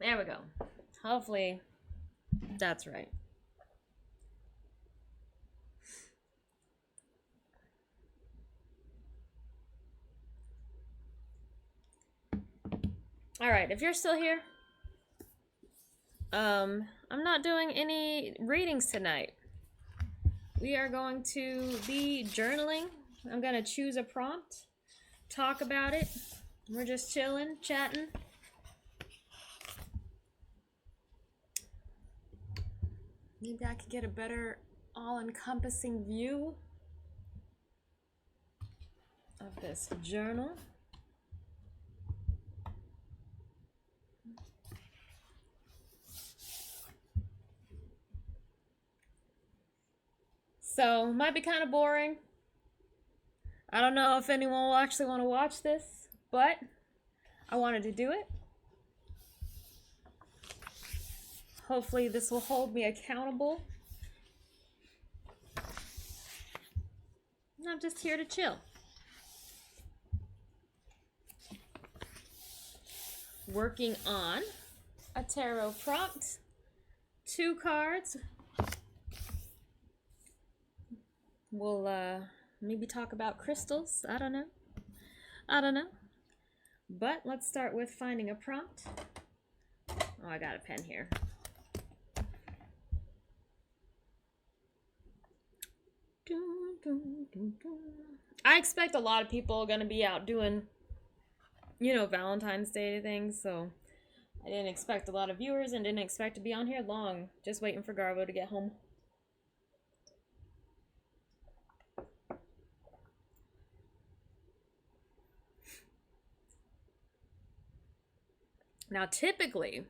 There we go. Hopefully that's right. All right, if you're still here, I'm not doing any readings tonight. We are going to be journaling. I'm going to choose a prompt, talk about it. We're just chilling, chatting. Maybe I could get a better all-encompassing view of this journal. So, might be kind of boring. I don't know if anyone will actually want to watch this, but I wanted to do it. Hopefully this will hold me accountable. I'm just here to chill. Working on a tarot prompt. 2 cards. We'll maybe talk about crystals. I don't know. But let's start with finding a prompt. Oh, I got a pen here. I expect a lot of people are going to be out doing, Valentine's Day things, so I didn't expect a lot of viewers and didn't expect to be on here long. Just waiting for Garbo to get home. Now, typically,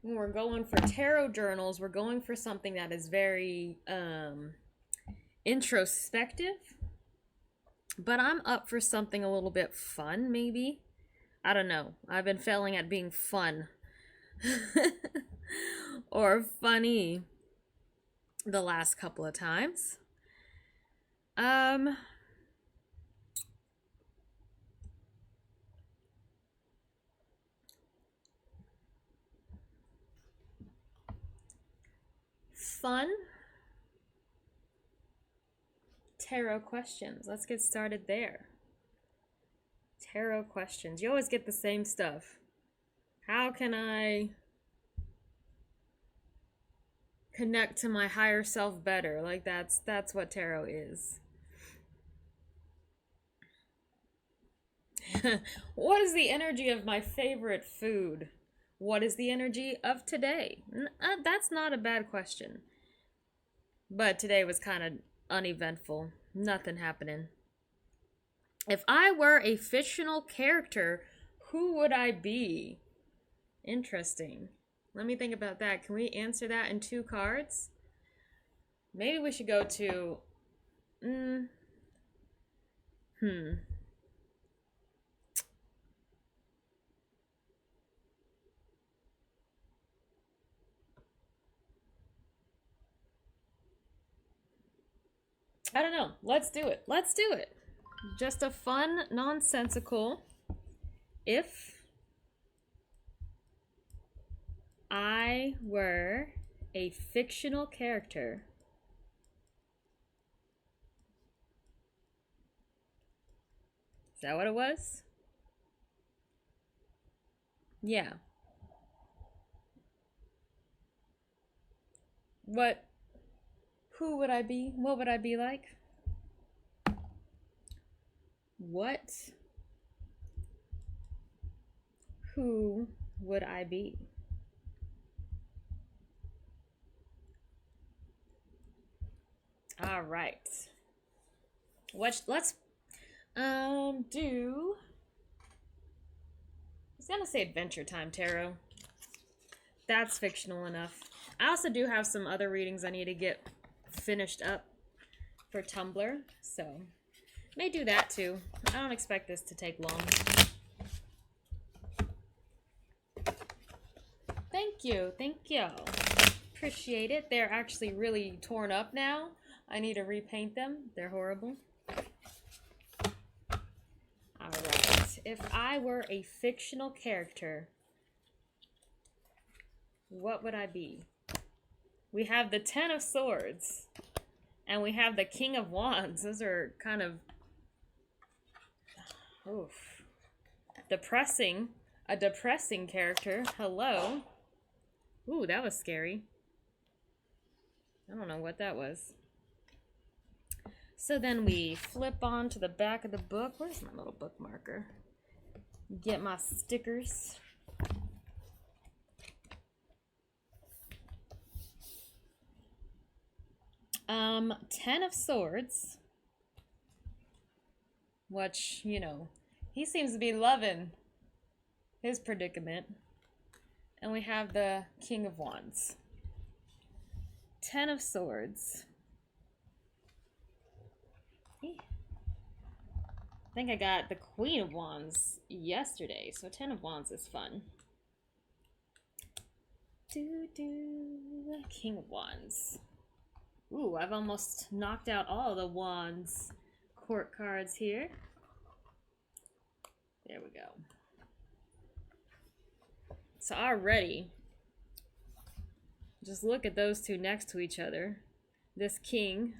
when we're going for tarot journals, we're going for something that is very introspective. But I'm up for something a little bit fun, maybe. I don't know. I've been failing at being fun. Or funny the last couple of times. Fun tarot questions. Let's get started there. Tarot questions. You always get the same stuff. How can I connect to my higher self better? Like that's what tarot is. What is the energy of my favorite food? What is the energy of today? That's not a bad question. But today was kind of uneventful. Nothing happening. If I were a fictional character, who would I be? Interesting. Let me think about that. Can we answer that in 2 cards? Maybe we should go to... I don't know. Let's do it. Let's do it. Just a fun, nonsensical. If I were a fictional character, is that what it was? Yeah. Who would I be? What would I be like? Who would I be? All right. Let's do... I was gonna say Adventure Time Tarot. That's fictional enough. I also do have some other readings I need to get finished up for Tumblr, so may do that too. I don't expect this to take long. Thank you. Appreciate it. They're actually really torn up now. I need to repaint them. They're horrible. Alright. If I were a fictional character, What would I be? We have the Ten of Swords. And we have the King of Wands. Those are kind of... oof. Depressing. A depressing character. Hello. Ooh, that was scary. I don't know what that was. So then we flip on to the back of the book. Where's my little bookmarker? Get my stickers. Ten of Swords. Which, you know, he seems to be loving his predicament. And we have the King of Wands. Ten of Swords. I think I got the Queen of Wands yesterday, so Ten of Wands is fun. King of Wands. Ooh, I've almost knocked out all the Wands court cards here. There we go. So already, just look at those two next to each other. This king,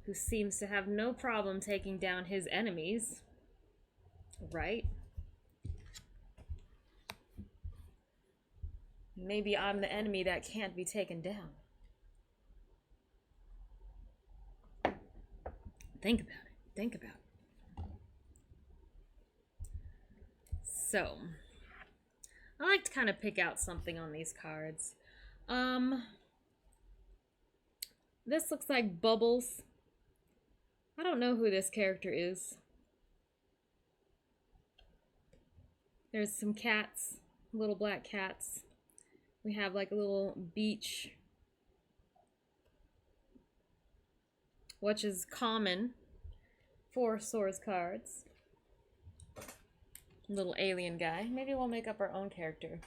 who seems to have no problem taking down his enemies, right? Maybe I'm the enemy that can't be taken down. Think about it. Think about it. So, I like to kind of pick out something on these cards. This looks like Bubbles. I don't know who this character is. There's some cats, little black cats. We have like a little beach, which is common for Swords cards. Little alien guy. Maybe we'll make up our own character.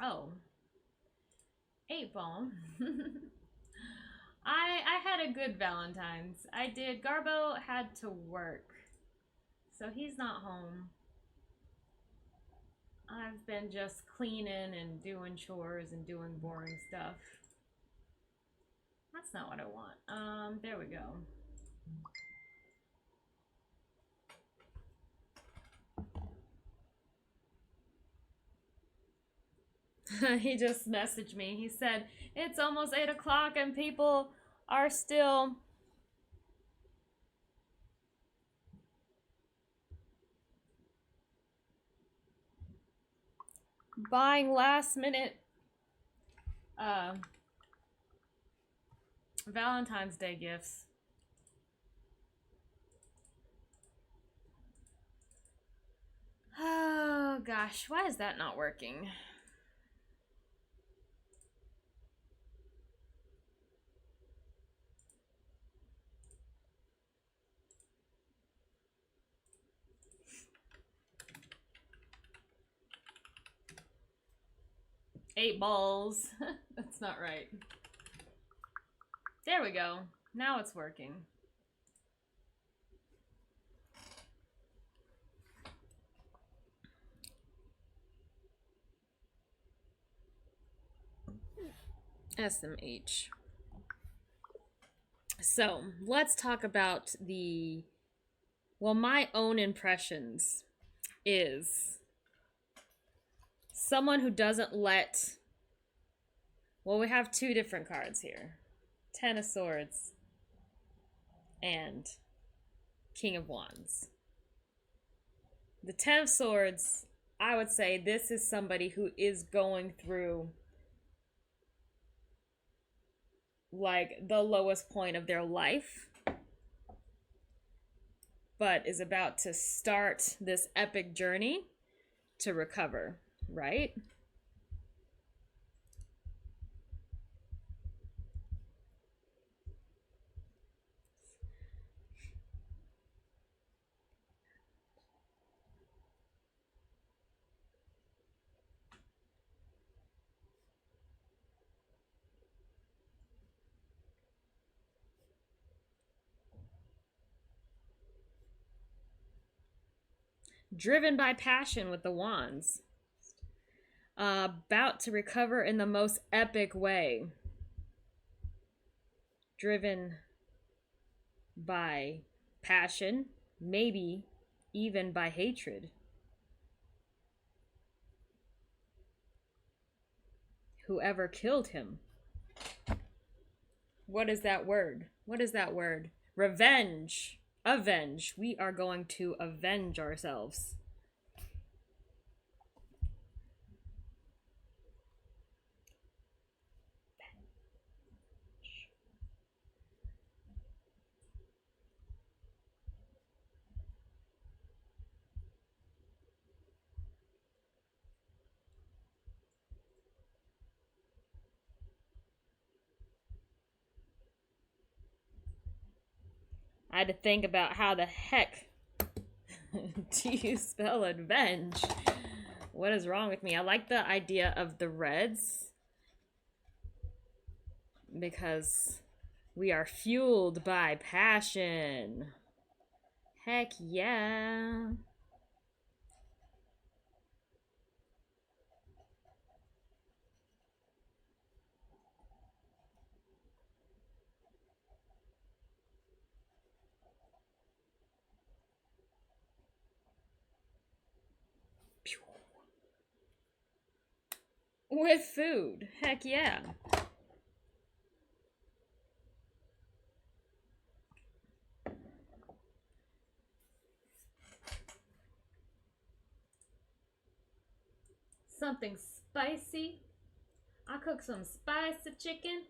Oh. 8-ball. I had a good Valentine's. I did. Garbo had to work, so he's not home. I've been just cleaning and doing chores and doing boring stuff. That's not what I want. There we go. He just messaged me. He said, it's almost 8 o'clock and people are still buying last minute Valentine's Day gifts. Oh gosh, why is that not working? Eight balls. That's not right. There we go. Now it's working. SMH. So let's talk about my own impressions is someone who doesn't let, we have two different cards here. Ten of Swords and King of Wands. The Ten of Swords, I would say this is somebody who is going through like the lowest point of their life, but is about to start this epic journey to recover, right? Driven by passion with the wands. About to recover in the most epic way. Driven by passion, maybe even by hatred. Whoever killed him. What is that word? What is that word? Revenge. Avenge. We are going to avenge ourselves. I had to think about how the heck do you spell avenge? What is wrong with me? I like the idea of the reds because we are fueled by passion. Heck yeah. With food. Heck yeah. Something spicy. I cook some spicy chicken.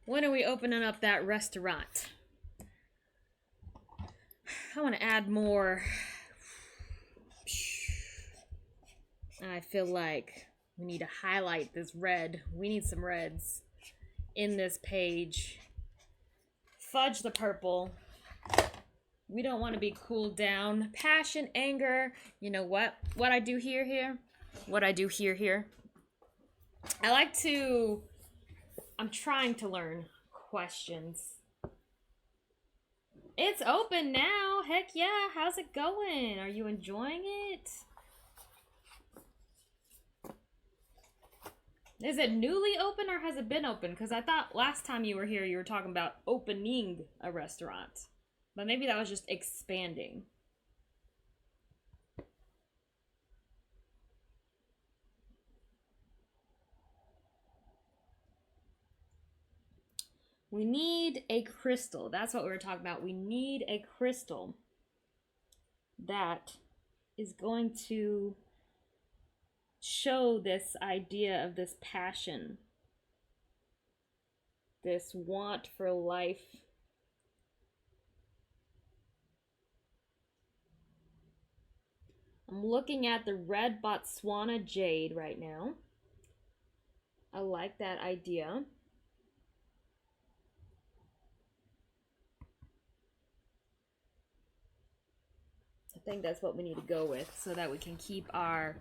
When are we opening up that restaurant? I want to add more. I feel like we need to highlight this red. We need some reds in this page. Fudge the purple. We don't want to be cooled down. Passion, anger. You know what? What I do here? What I do here? I like to... I'm trying to learn questions. It's open now. Heck yeah. How's it going? Are you enjoying it? Is it newly open or has it been open? Because I thought last time you were here you were talking about opening a restaurant. But maybe that was just expanding. We need a crystal. That's what we were talking about. We need a crystal that is going to show this idea of this passion, this want for life. I'm looking at the red Botswana jade right now. I like that idea. I think that's what we need to go with so that we can keep our,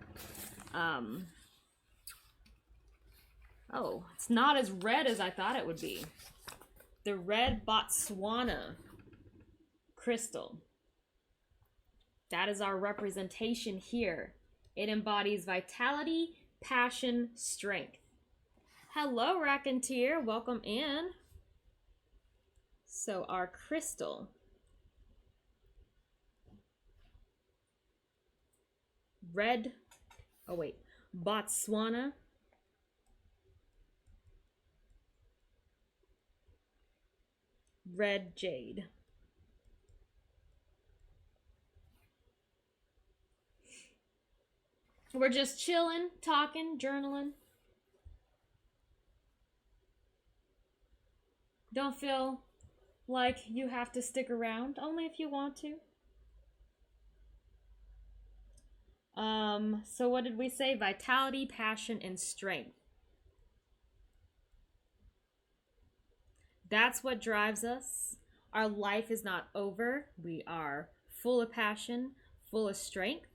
oh, it's not as red as I thought it would be. The red Botswana crystal. That is our representation here. It embodies vitality, passion, strength. Hello, Racketeer. Welcome in. So our crystal. Red, oh wait, Botswana. Red jade. We're just chilling, talking, journaling. Don't feel like you have to stick around, only if you want to. So what did we say? Vitality, passion, and strength. That's what drives us. Our life is not over. We are full of passion, full of strength.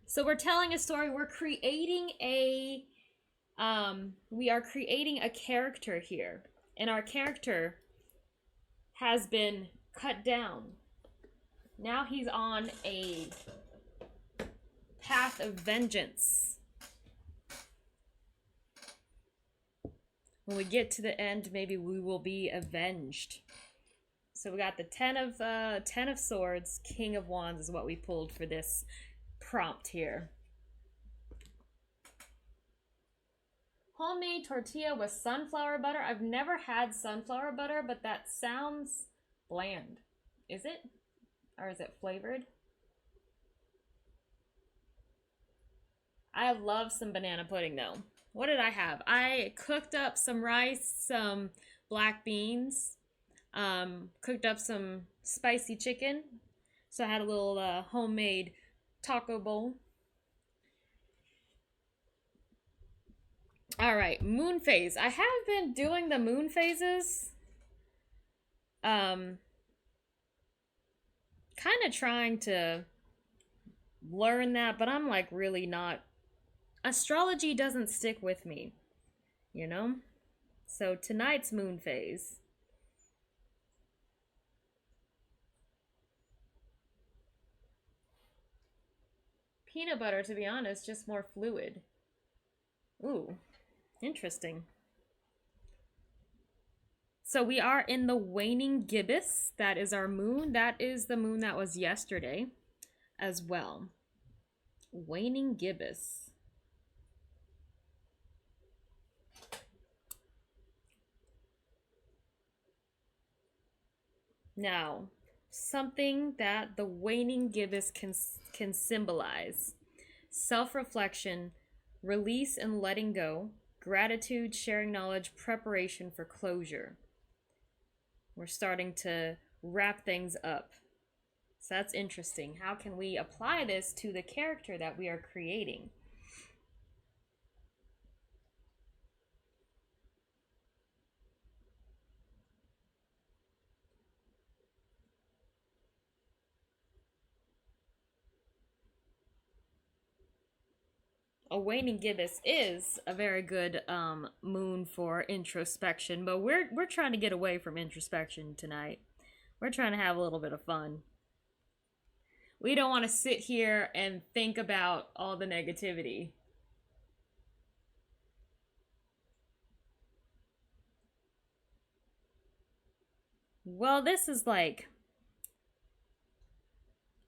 So we're telling a story. We are creating a character here. And our character has been cut down. Now he's on a path of vengeance. When we get to the end, maybe we will be avenged. So we got the ten of Swords, King of Wands is what we pulled for this prompt here. Homemade tortilla with sunflower butter. I've never had sunflower butter, but that sounds bland. Is it? Or is it flavored? I love some banana pudding though. What did I have? I cooked up some rice, some black beans, cooked up some spicy chicken. So I had a little homemade taco bowl. All right, moon phase. I have been doing the moon phases. Kind of trying to learn that, but I'm like really not. Astrology doesn't stick with me, you know? So tonight's moon phase. Peanut butter, to be honest, just more fluid. Ooh, interesting. So we are in the waning gibbous. That is our moon. That is the moon that was yesterday as well. Waning gibbous. Now, something that the waning gibbous can symbolize. Self-reflection, release and letting go, gratitude, sharing knowledge, preparation for closure. We're starting to wrap things up. So that's interesting. How can we apply this to the character that we are creating? A waning gibbous is a very good moon for introspection, but we're trying to get away from introspection tonight. We're trying to have a little bit of fun. We don't want to sit here and think about all the negativity. Well, this is like,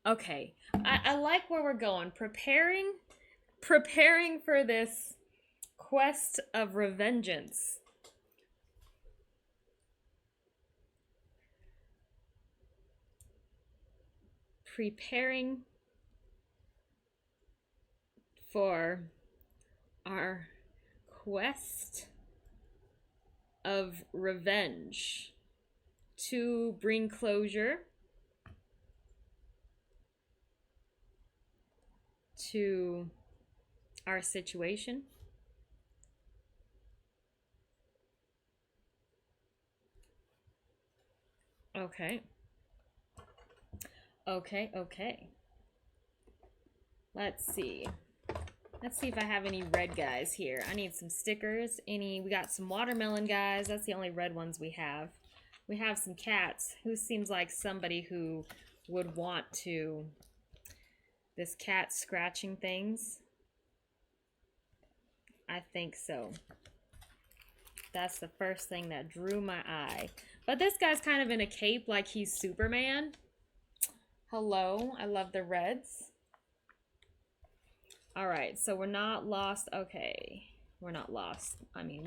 okay, I like where we're going. Preparing for this quest of revengeance. Preparing for our quest of revenge to bring closure to our situation. Okay. Okay. Let's see. Let's see if I have any red guys here. I need some stickers. We got some watermelon guys. That's the only red ones we have. We have some cats. Who seems like somebody who would want to... This cat scratching things. I think so. That's the first thing that drew my eye. But this guy's kind of in a cape like he's Superman. Hello, I love the reds. All right, so we're not lost. Okay, we're not lost. I mean,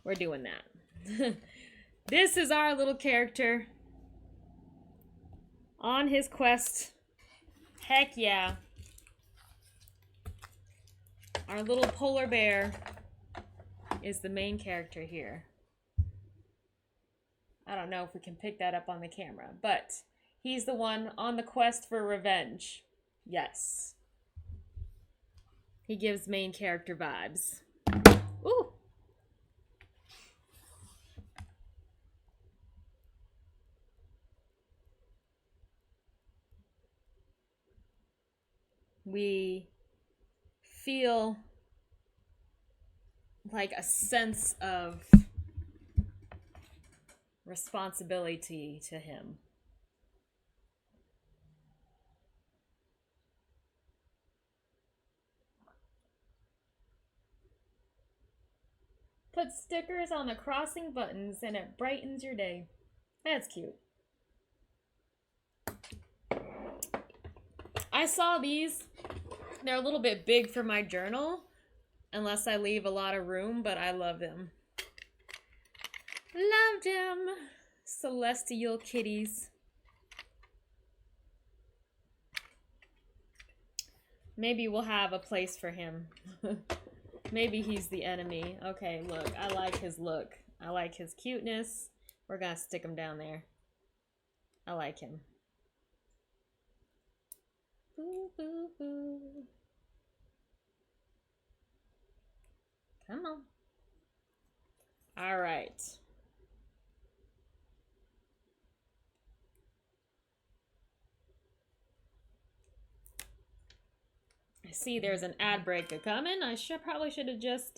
we're doing that. This is our little character on his quest. Heck yeah. Our little polar bear is the main character here. I don't know if we can pick that up on the camera, but he's the one on the quest for revenge. Yes. He gives main character vibes. Ooh. We feel like a sense of responsibility to him. Put stickers on the crossing buttons and it brightens your day. That's cute. I saw these. They're a little bit big for my journal, unless I leave a lot of room, but I love them. Love them. Celestial kitties. Maybe we'll have a place for him. Maybe he's the enemy. Okay, look. I like his look. I like his cuteness. We're gonna stick him down there. I like him. Boo, boo, boo. Come on. All right. I see there's an ad break coming. I probably should have just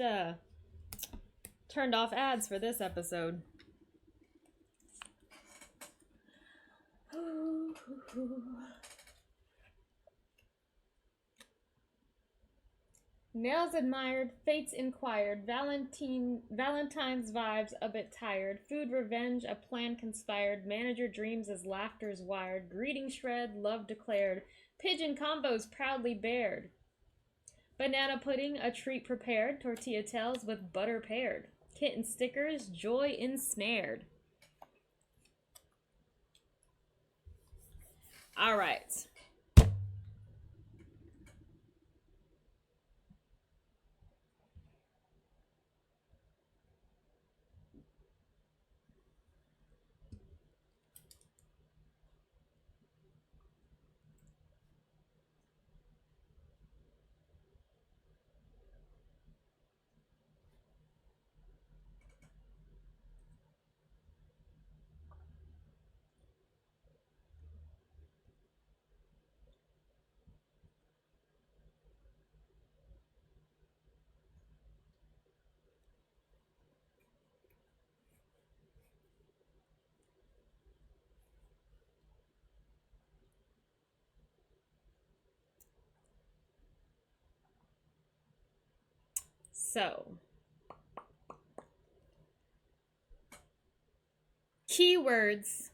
turned off ads for this episode. Nails admired, fates inquired, Valentine's vibes a bit tired, food revenge, a plan conspired, manager dreams as laughter's wired, greeting shred, love declared, pigeon combos proudly bared, banana pudding, a treat prepared, tortilla tails with butter paired, kitten stickers, joy ensnared. All right. So, keywords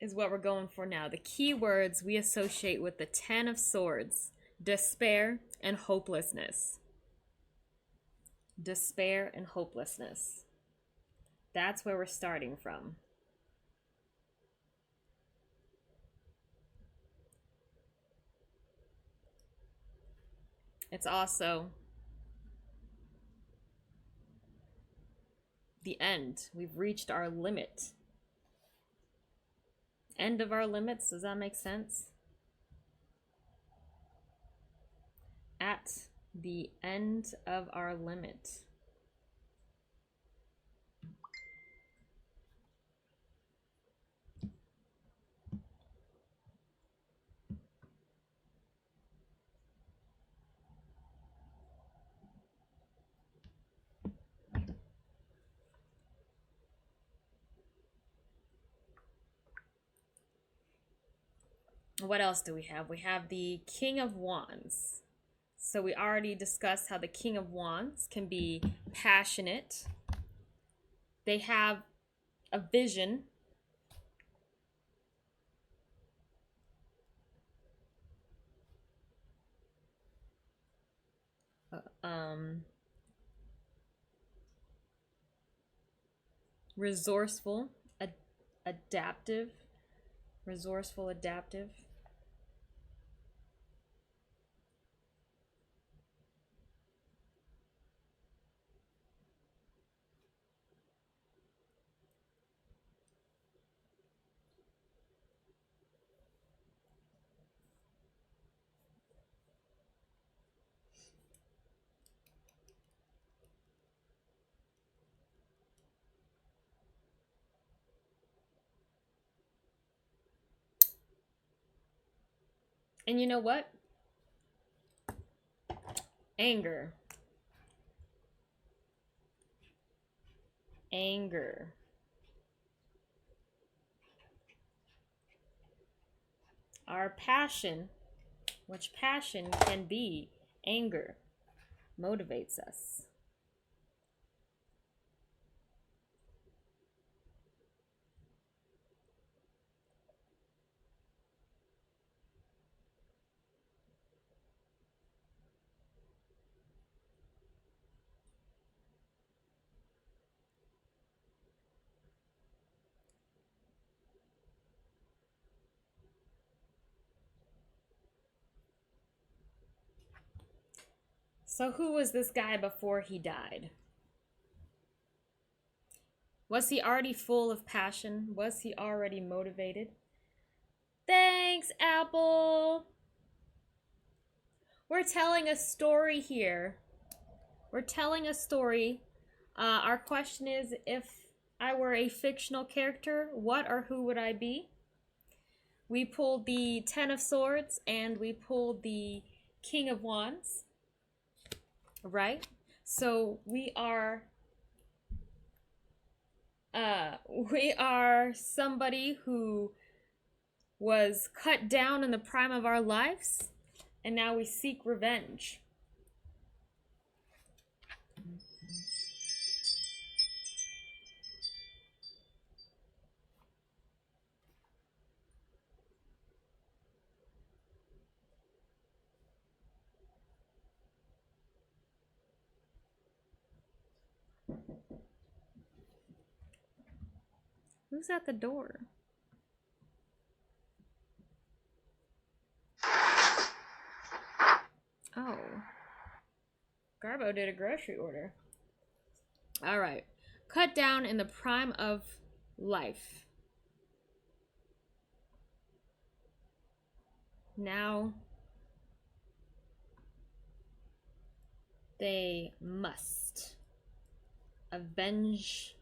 is what we're going for now. The keywords we associate with the Ten of Swords: despair and hopelessness. Despair and hopelessness. That's where we're starting from. It's also the end. We've reached our limit. End of our limits. Does that make sense? At the end of our limit. What else do we have? We have the King of Wands. So we already discussed how the King of Wands can be passionate. They have a vision. Resourceful, adaptive, resourceful, adaptive. And you know what? Anger. Anger. Our passion, which passion can be anger, motivates us. So who was this guy before he died? Was he already full of passion? Was he already motivated? Thanks, Apple! We're telling a story here. We're telling a story. Our question is, if I were a fictional character, what or who would I be? We pulled the Ten of Swords and we pulled the King of Wands. Right? So we are somebody who was cut down in the prime of our lives, and now we seek revenge. Who's at the door? Oh. Garbo did a grocery order. All right. Cut down in the prime of life. Now they must avenge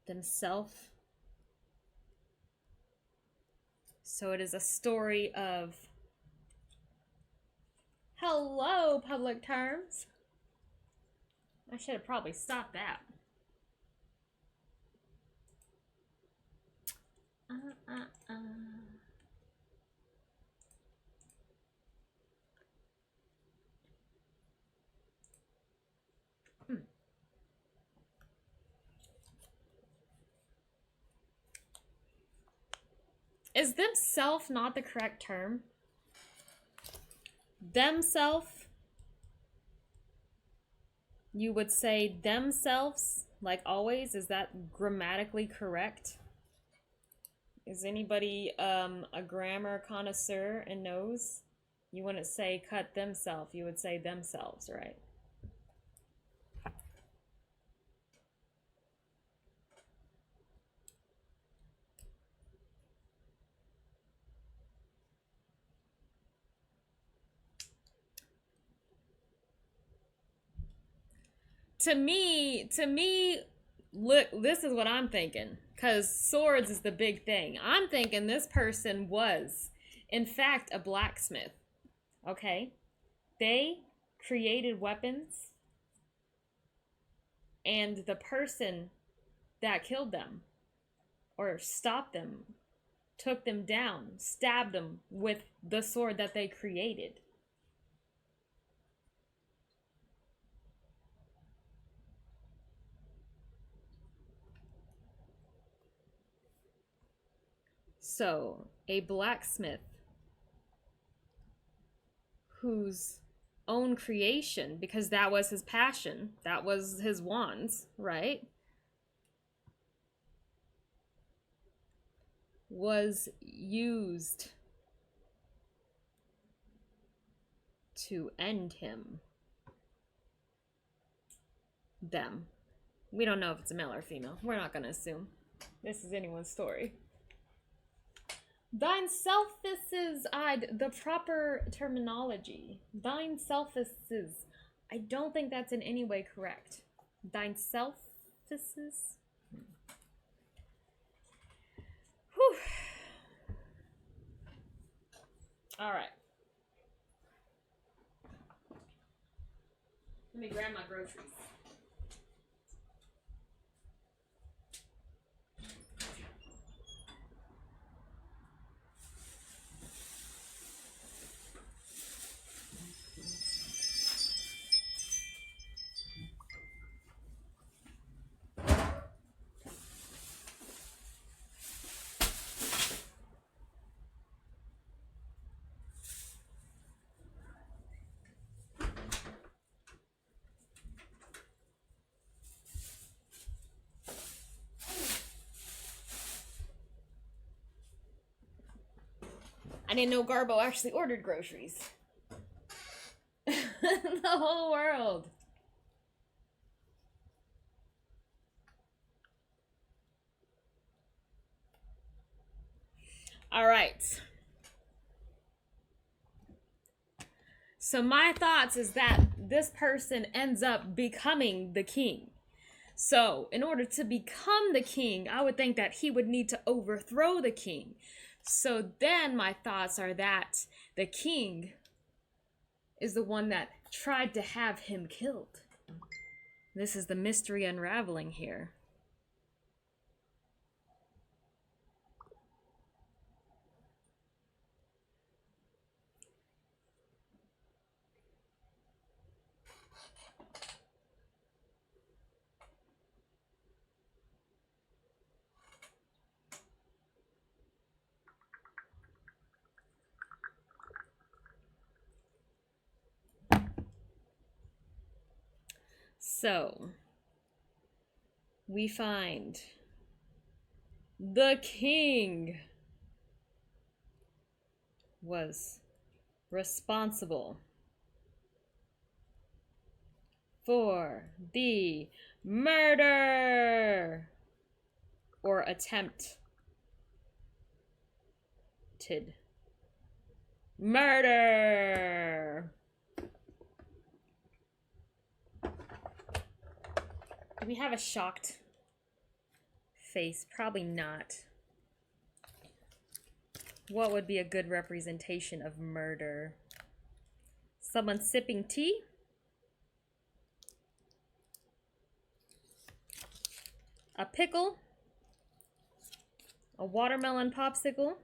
themselves. So it is a story of... Hello, public terms. I should have probably stopped that. Is themself not the correct term? Themself? You would say themselves, like always? Is that grammatically correct? Is anybody a grammar connoisseur and knows? You wouldn't say cut themselves, you would say themselves, right? To me, look, this is what I'm thinking. Because swords is the big thing. I'm thinking this person was, in fact, a blacksmith. Okay? They created weapons. And the person that killed them, or stopped them, took them down, stabbed them with the sword that they created. So, a blacksmith whose own creation, because that was his passion, that was his wands, right? Was used to end him. Them. We don't know if it's a male or female. We're not going to assume. This is anyone's story. Thine selfises, the proper terminology. Thine selfises. I don't think that's in any way correct. Thine selfises? Whew. All right. me grab my groceries. I didn't know Garbo actually ordered groceries. The whole world. All right. So my thoughts is that this person ends up becoming the king. So in order to become the king, I would think that he would need to overthrow the king. So then my thoughts are that the king is the one that tried to have him killed. This is the mystery unraveling here. So, we find the king was responsible for the murder or attempted murder. Do we have a shocked face? Probably not. What would be a good representation of murder? Someone sipping tea? A pickle? A watermelon popsicle?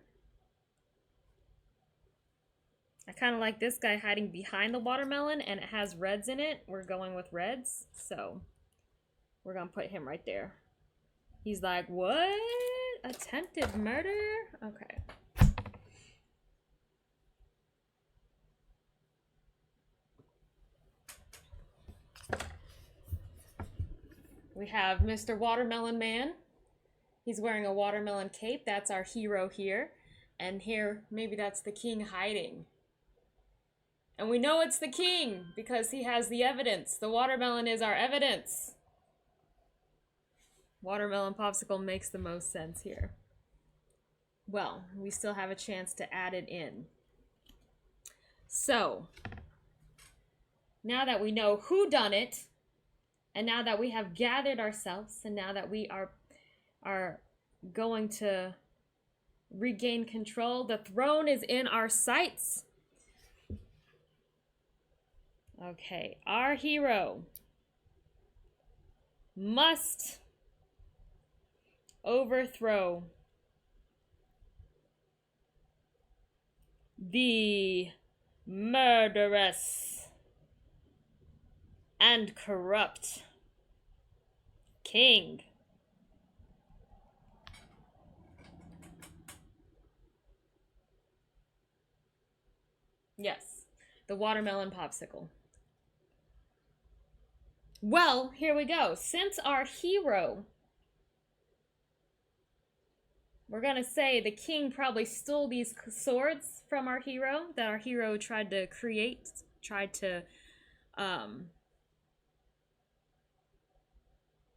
I kind of like this guy hiding behind the watermelon, and it has reds in it. We're going with reds, so we're gonna put him right there. He's like, what? Attempted murder? Okay. We have Mr. Watermelon Man. He's wearing a watermelon cape. That's our hero here. And here, maybe that's the king hiding. And we know it's the king because he has the evidence. The watermelon is our evidence. Watermelon popsicle makes the most sense here. Well, we still have a chance to add it in. So, now that we know who done it, and now that we have gathered ourselves, and now that we are going to regain control, the throne is in our sights. Okay, our hero must overthrow the murderous and corrupt king. Yes, the watermelon popsicle. Well, here we go. Since our hero, we're gonna say the king probably stole these swords from our hero that our hero tried to create,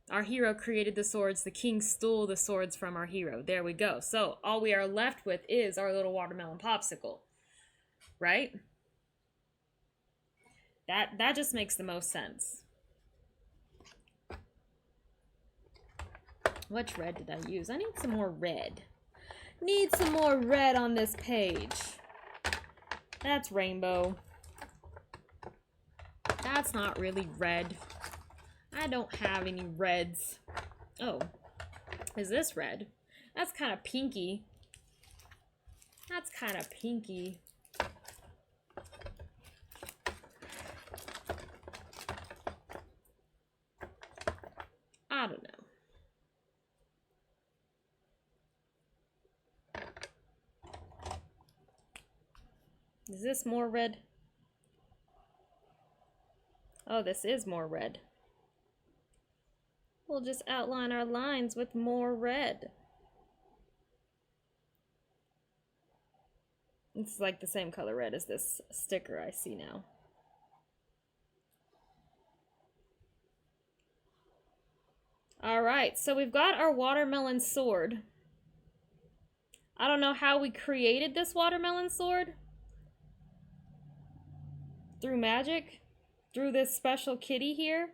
our hero created the swords, the king stole the swords from our hero. There we go. So all we are left with is our little watermelon popsicle, right? That just makes the most sense. Which red did I use? I need some more red. Need some more red on this page. That's rainbow. That's not really red. I don't have any reds. Oh, is this red? That's kind of pinky. That's kind of pinky. I don't know. Is this more red? Oh, this is more red. We'll just outline our lines with more red. It's like the same color red as this sticker I see now. Alright, so we've got our watermelon sword. I don't know how we created this watermelon sword. Through magic? Through this special kitty here?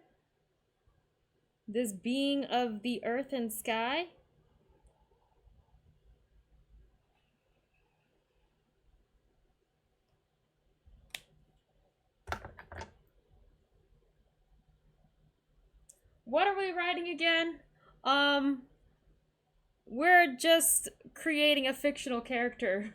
This being of the earth and sky? What are we writing again? We're just creating a fictional character.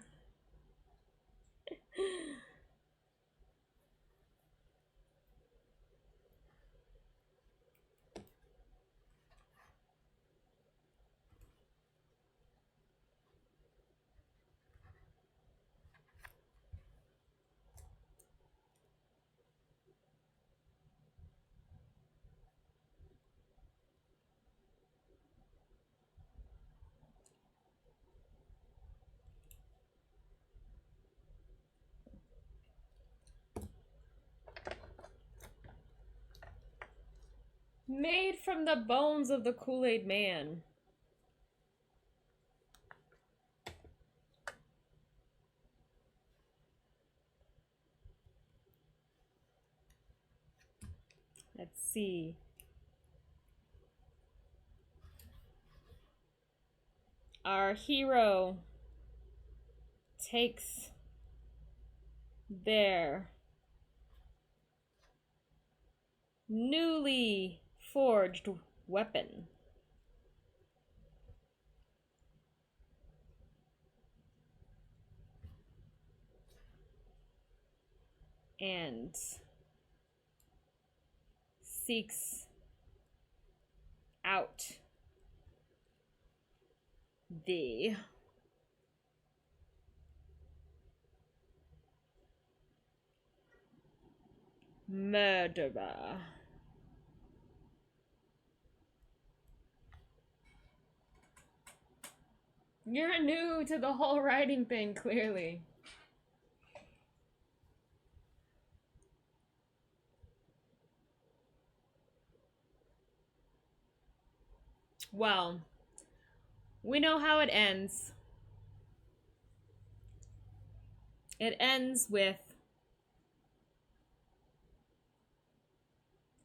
Made from the bones of the Kool-Aid Man. Let's see. Our hero takes their newly forged weapon and seeks out the murderer. You're new to the whole writing thing, clearly. Well, we know how it ends. It ends with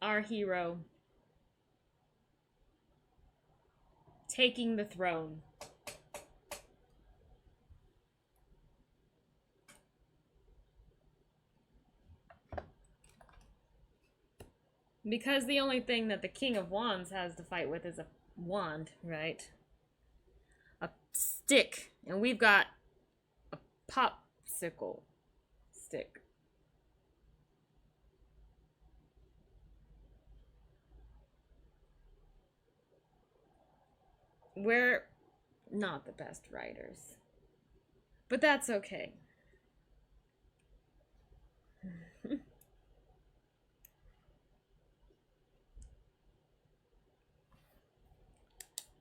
our hero taking the throne. Because the only thing that the King of Wands has to fight with is a wand, right? A stick. And we've got a popsicle stick. We're not the best writers. But that's okay.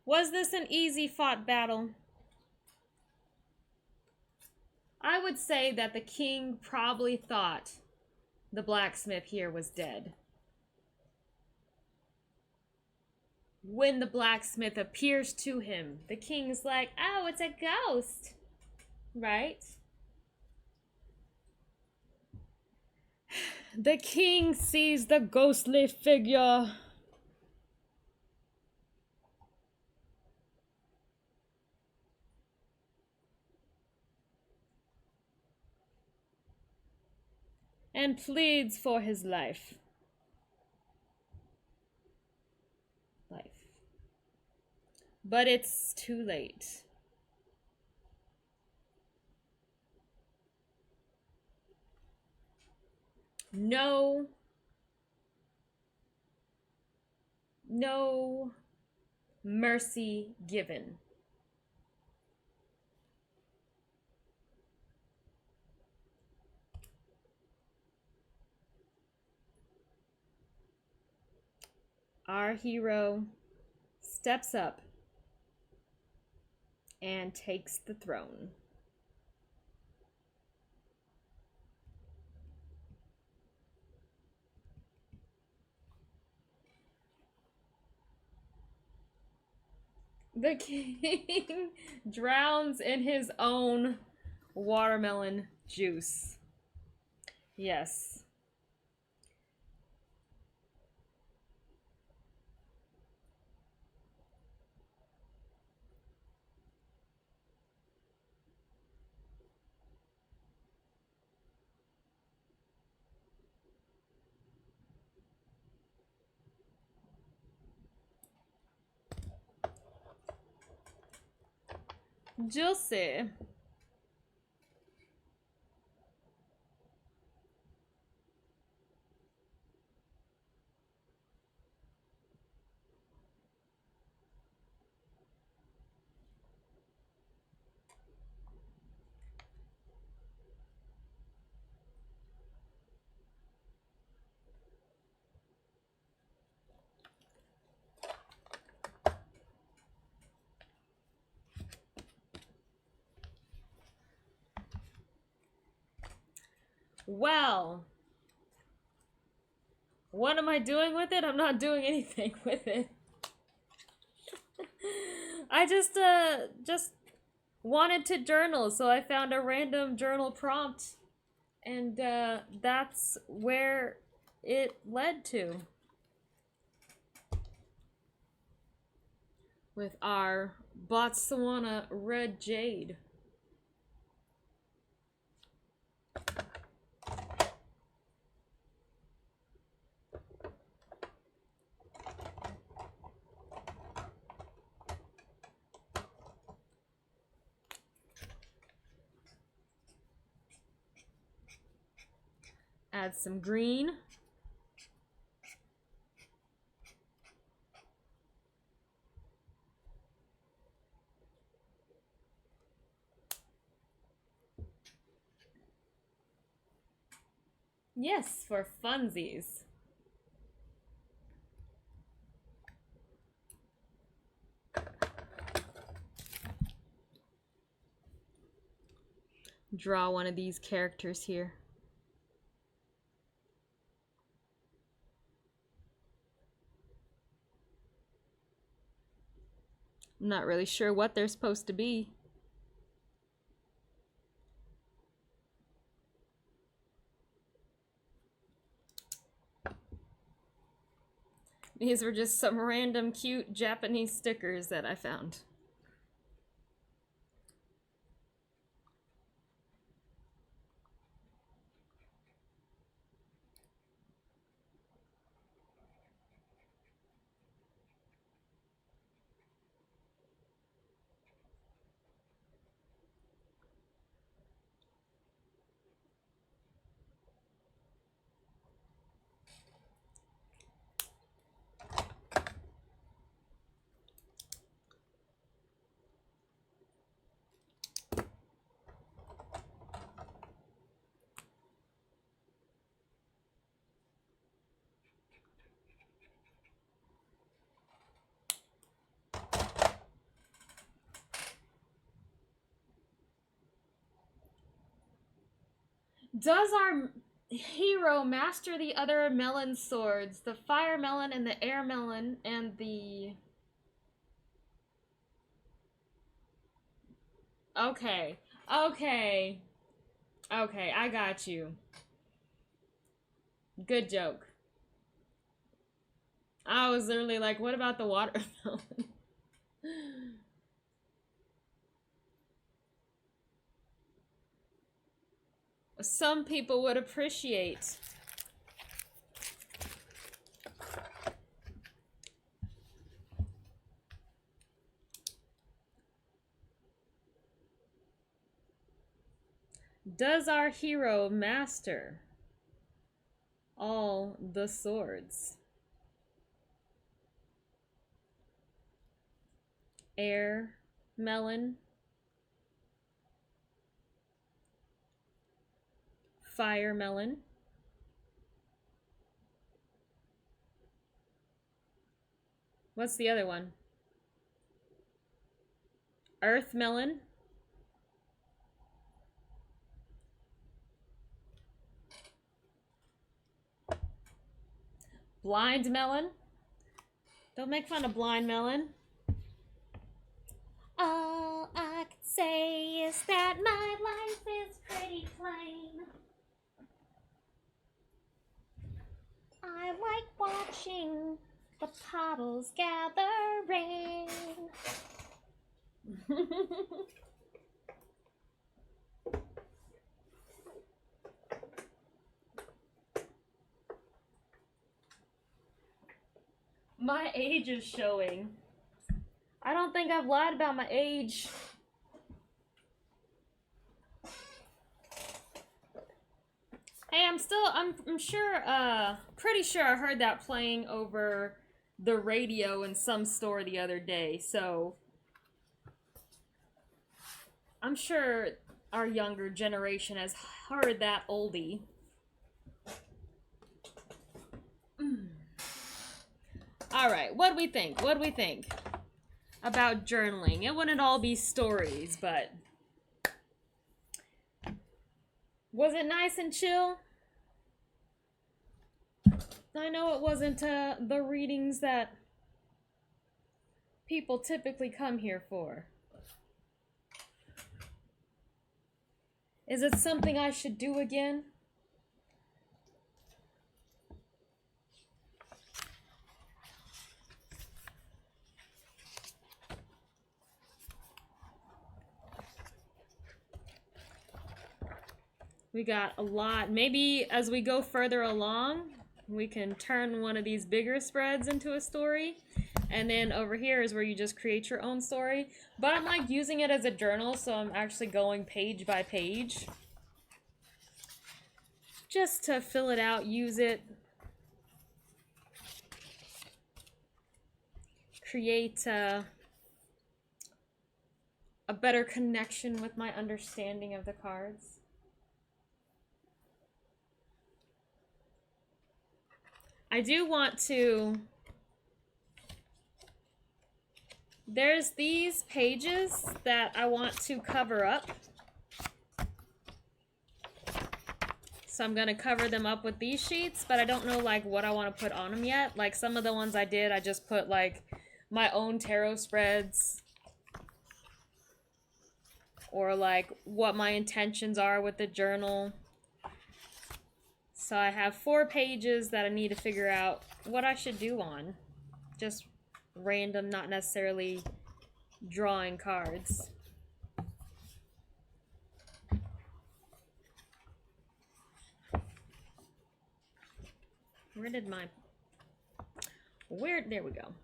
Was this an easy fought battle? I would say that the king probably thought the blacksmith here was dead. When the blacksmith appears to him, the king's like, oh, it's a ghost, right? The king sees the ghostly figure. And pleads for his life. but it's too late. No. No mercy given. Our hero steps up and takes the throne. The king drowns in his own watermelon juice. Yes. Juicy. Well, what am I doing with it? I'm not doing anything with it. I just wanted to journal, so I found a random journal prompt, and that's where it led to. With our Botswana red jade. Add some green. Yes, for funsies. Draw one of these characters here. I'm not really sure what they're supposed to be. These were just some random cute Japanese stickers that I found. Does our hero master the other melon swords? The fire melon and the air melon and the... Okay. Okay. Okay, I got you. Good joke. I was literally like, what about the watermelon? Some people would appreciate. Does our hero master all the swords? Air melon, fire melon, what's the other one? Earth melon, blind melon. Don't make fun of blind melon. All I can say is that my life is pretty plain. I like watching the puddles gathering. My age is showing. I don't think I've lied about my age. Hey, I'm sure, pretty sure I heard that playing over the radio in some store the other day, so I'm sure our younger generation has heard that oldie. Alright, what do we think? What do we think about journaling? It wouldn't all be stories, but was it nice and chill? I know it wasn't the readings that people typically come here for. Is it something I should do again? We got a lot. Maybe as we go further along, we can turn one of these bigger spreads into a story. And then over here is where you just create your own story. But I'm like using it as a journal, so I'm actually going page by page. Just to fill it out, use it. Create a better connection with my understanding of the cards. I do want to... There's these pages that I want to cover up. So I'm going to cover them up with these sheets, but I don't know like what I want to put on them yet. Like some of the ones I did, I just put like my own tarot spreads. Or like what my intentions are with the journal. So I have 4 pages that I need to figure out what I should do on. Just random, not necessarily drawing cards. Where did my... There we go.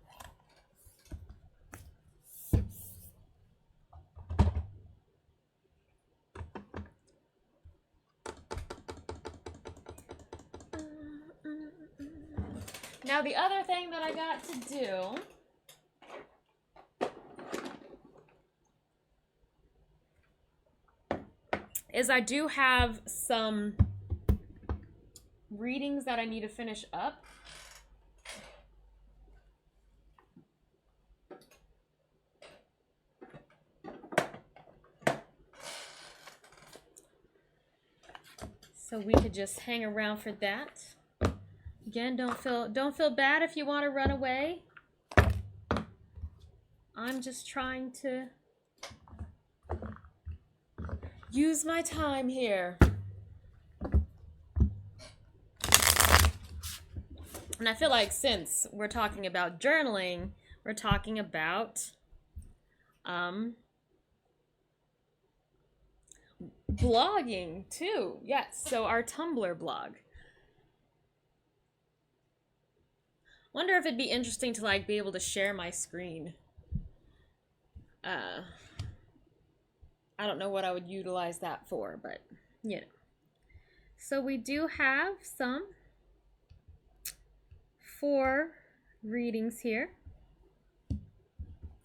Now the other thing that I got to do is I do have some readings that I need to finish up. So we could just hang around for that. Again, don't feel bad if you want to run away. I'm just trying to use my time here. And I feel like since we're talking about journaling, we're talking about blogging too. Yes, so our Tumblr blog. Wonder if it'd be interesting to like be able to share my screen. I don't know what I would utilize that for, but you know. So we do have some 4 readings here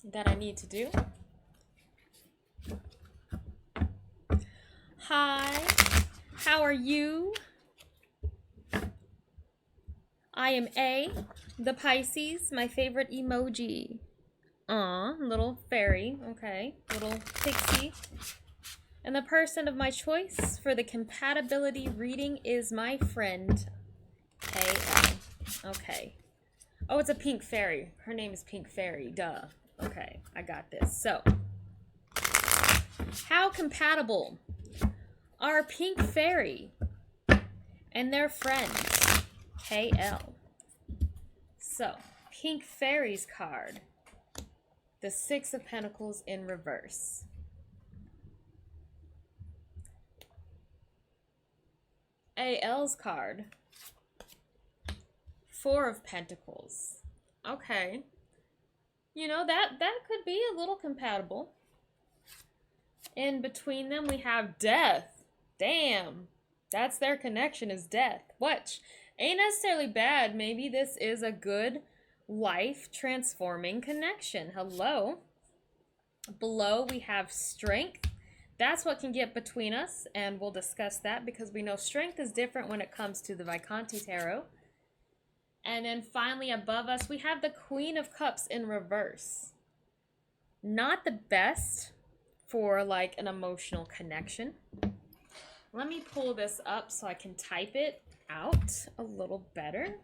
that I need to do. Hi, how are you? I am A, the Pisces, my favorite emoji. Aw, little fairy, okay, little pixie. And the person of my choice for the compatibility reading is my friend, A. Okay. Oh, it's a pink fairy. Her name is Pink Fairy, duh. Okay, I got this. So, how compatible are Pink Fairy and their friend, KL? So, Pink Fairy's card, the 6 of Pentacles in reverse. AL's card, 4 of Pentacles. Okay. You know, that could be a little compatible. In between them, we have Death. Damn. That's their connection, is death. Which ain't necessarily bad. Maybe this is a good life-transforming connection. Hello. Below, we have Strength. That's what can get between us, and we'll discuss that because we know strength is different when it comes to the Visconti Tarot. And then finally above us, we have the Queen of Cups in reverse. Not the best for like an emotional connection. Let me pull this up so I can type it out a little better.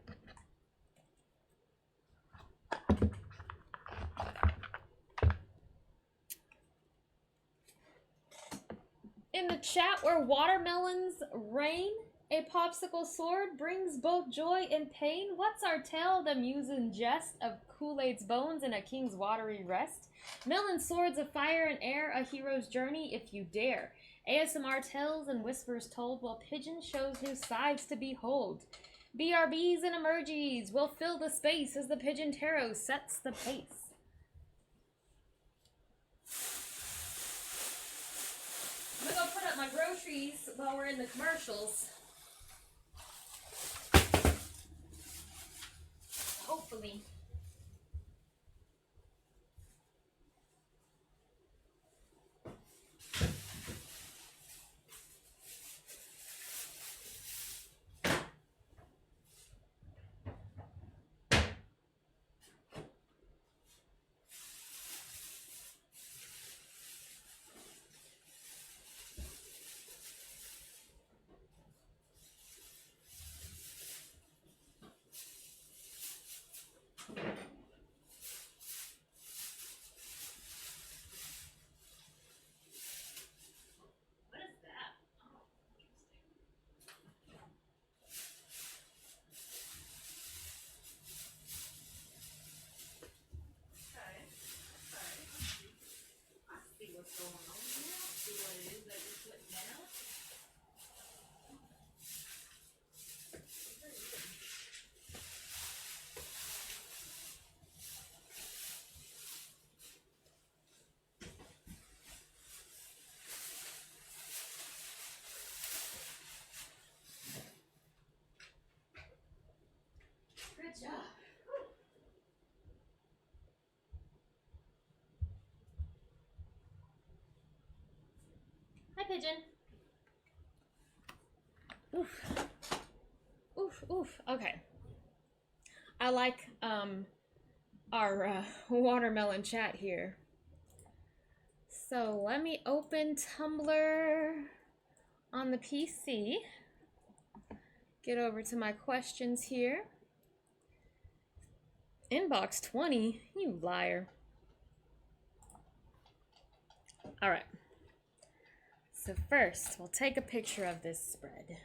In the chat where watermelons rain, a popsicle sword brings both joy and pain. What's our tale? The muse and jest of Kool-Aid's bones and a king's watery rest. Melon swords of fire and air, a hero's journey if you dare. ASMR tells and whispers told, while Pigeon shows new sides to behold. BRBs and emojis will fill the space as the Pigeon Tarot sets the pace. I'm gonna go put up my groceries while we're in the commercials. Hopefully. Good job. Hi, Pigeon. Oof. Oof, oof. Okay. I like our watermelon chat here. So let me open Tumblr on the PC. Get over to my questions here. Inbox 20? You liar. All right. So first, we'll take a picture of this spread.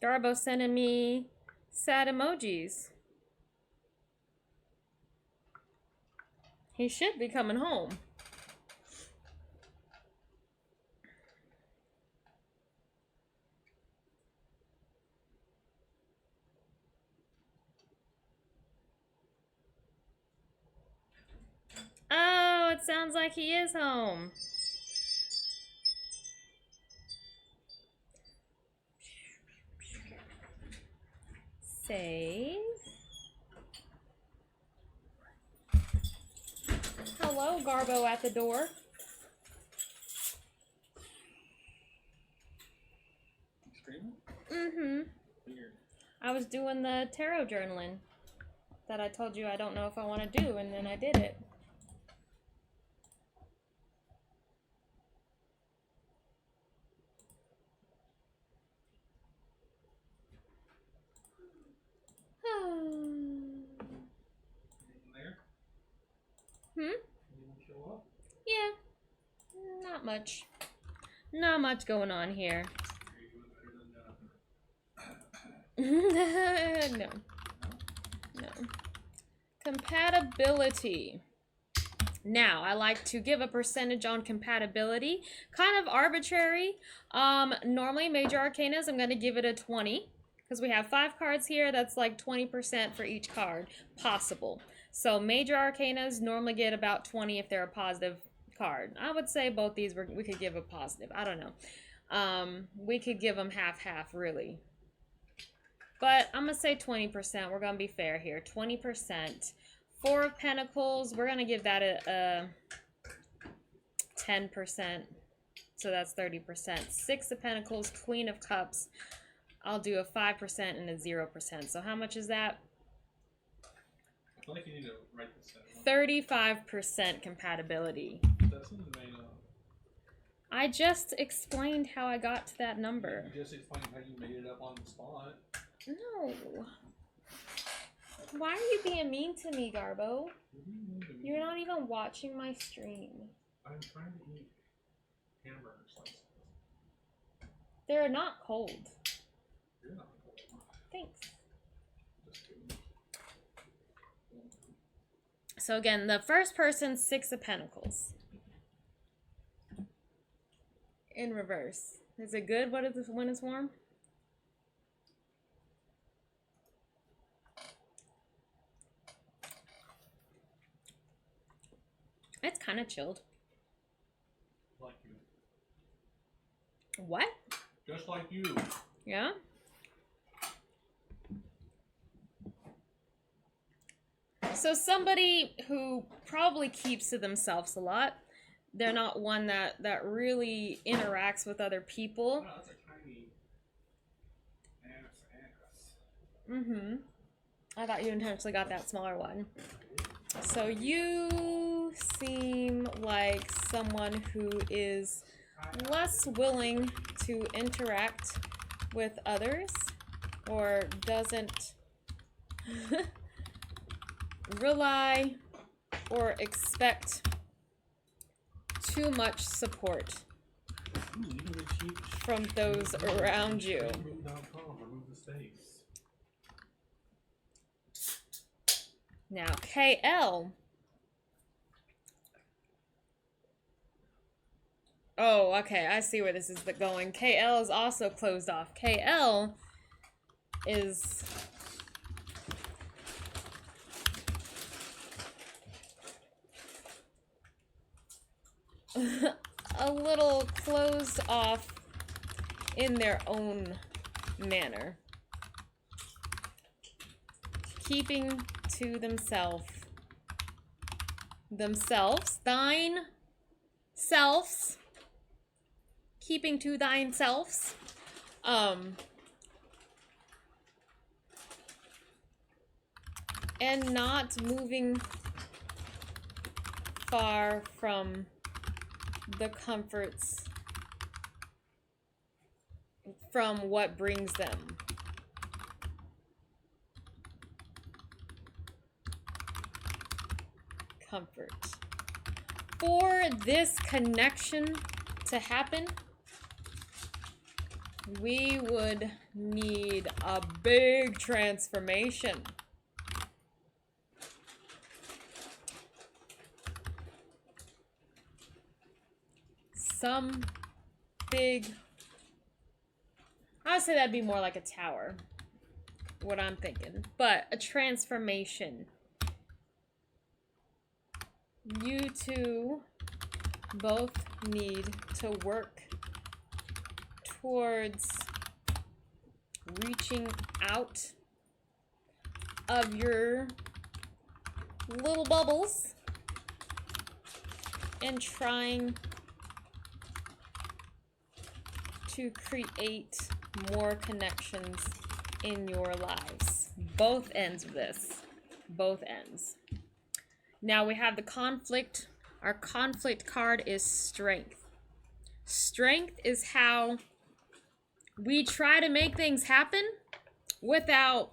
Garbo sending me Sad emojis. He should be coming home. Oh, it sounds like he is home. Save. Hello, Garbo at the door. Mm-hmm. Weird. I was doing the tarot journaling that I told you I don't know if I want to do, and then I did it. Yeah, not much. Not much going on here. No. No. Compatibility. Now, I like to give a percentage on compatibility. Kind of arbitrary. Normally, major arcanas, I'm going to give it a 20. Because we have 5 cards here, that's like 20% for each card possible. So major arcanas normally get about 20 if they're a positive card. I would say both these we could give a positive. I don't know. We could give them half-half, really. But I'm going to say 20%. We're going to be fair here. 20%. 4 of Pentacles, we're going to give that a 10%. So that's 30%. 6 of Pentacles, Queen of Cups. I'll do a 5% and a 0%. So how much is that? I feel like you need to write this 35% down. compatibility. That's something made up. I just explained how I got to that number. You just explained how you made it up on the spot. No. Why are you being mean to me, Garbo? You're not even watching my stream. I'm trying to eat hamburger slices. They're not cold. You're not cold. Thanks. Just kidding. So again, the first person, 6 of Pentacles. In reverse. Is it good when it's warm? It's kind of chilled. Like you. What? Just like you. Yeah? So somebody who probably keeps to themselves a lot. They're not one that really interacts with other people. Wow, that's a tiny ass. Mm-hmm. I thought you intentionally got that smaller one. So you seem like someone who is less willing to interact with others or doesn't rely or expect too much support from those around you. Remove the space. Now, KL. Oh, okay, I see where this is going. KL is also closed off. KL is a little closed off in their own manner. Keeping to themselves. Thine selves. Keeping to thine selves. And not moving far from the comforts from what brings them. Comfort. For this connection to happen, we would need a big transformation. Some big, I would say that'd be more like a tower, what I'm thinking, but a transformation. You two both need to work towards reaching out of your little bubbles and trying to create more connections in your lives. Both ends of this. Both ends. Now we have the conflict. Our conflict card is strength. Strength is how we try to make things happen without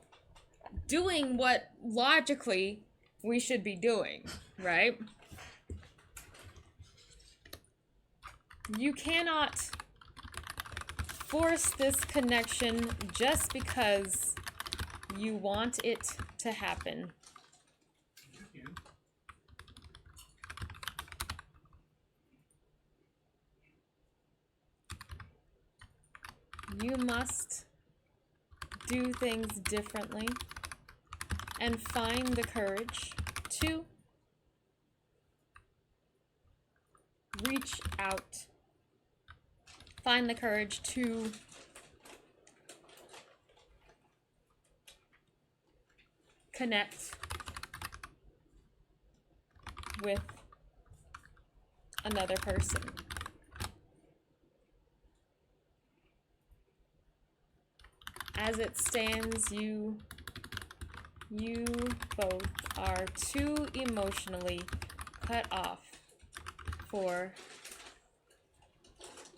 doing what logically we should be doing, right? You cannot force this connection just because you want it to happen. You must do things differently and find the courage to reach out. Find the courage to connect with another person. As it stands, you both are too emotionally cut off for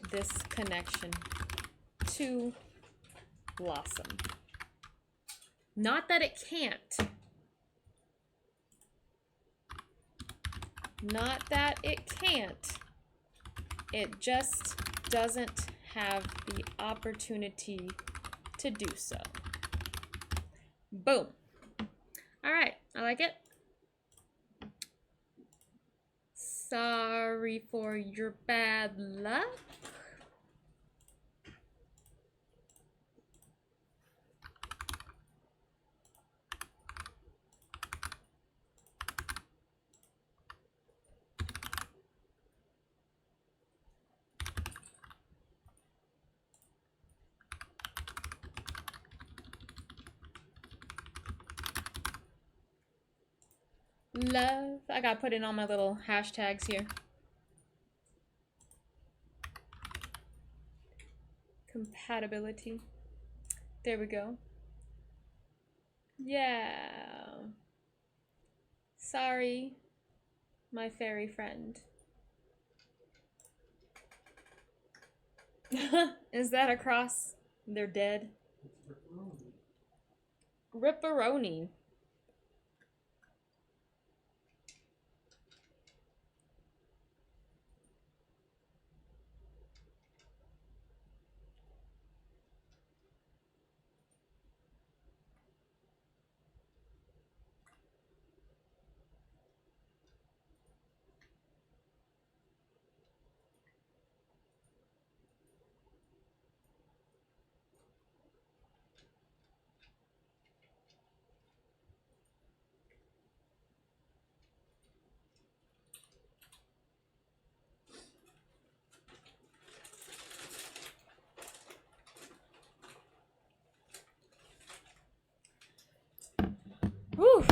this connection to blossom. Not that it can't. Not that it can't. It just doesn't have the opportunity to do so. Boom. All right, I like it. Sorry for your bad luck. Love. I gotta put in all my little hashtags here. Compatibility. There we go. Yeah. Sorry, my fairy friend. Is that a cross? They're dead. Ripperoni. Whew,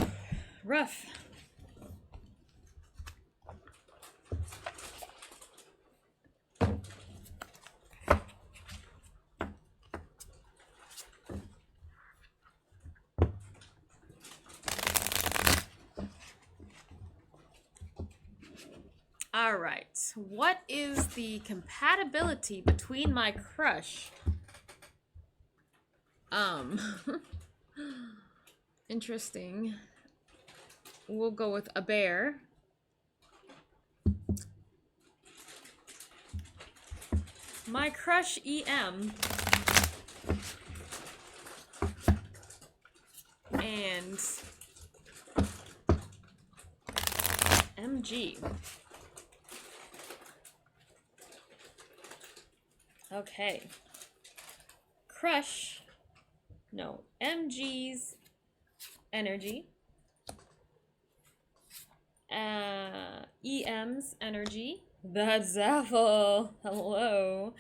rough. All right, what is the compatibility between my crush? Interesting. We'll go with a bear. My crush EM and MG. Okay. Crush. No. MG's energy. EM's energy. That's Zaffle. Hello.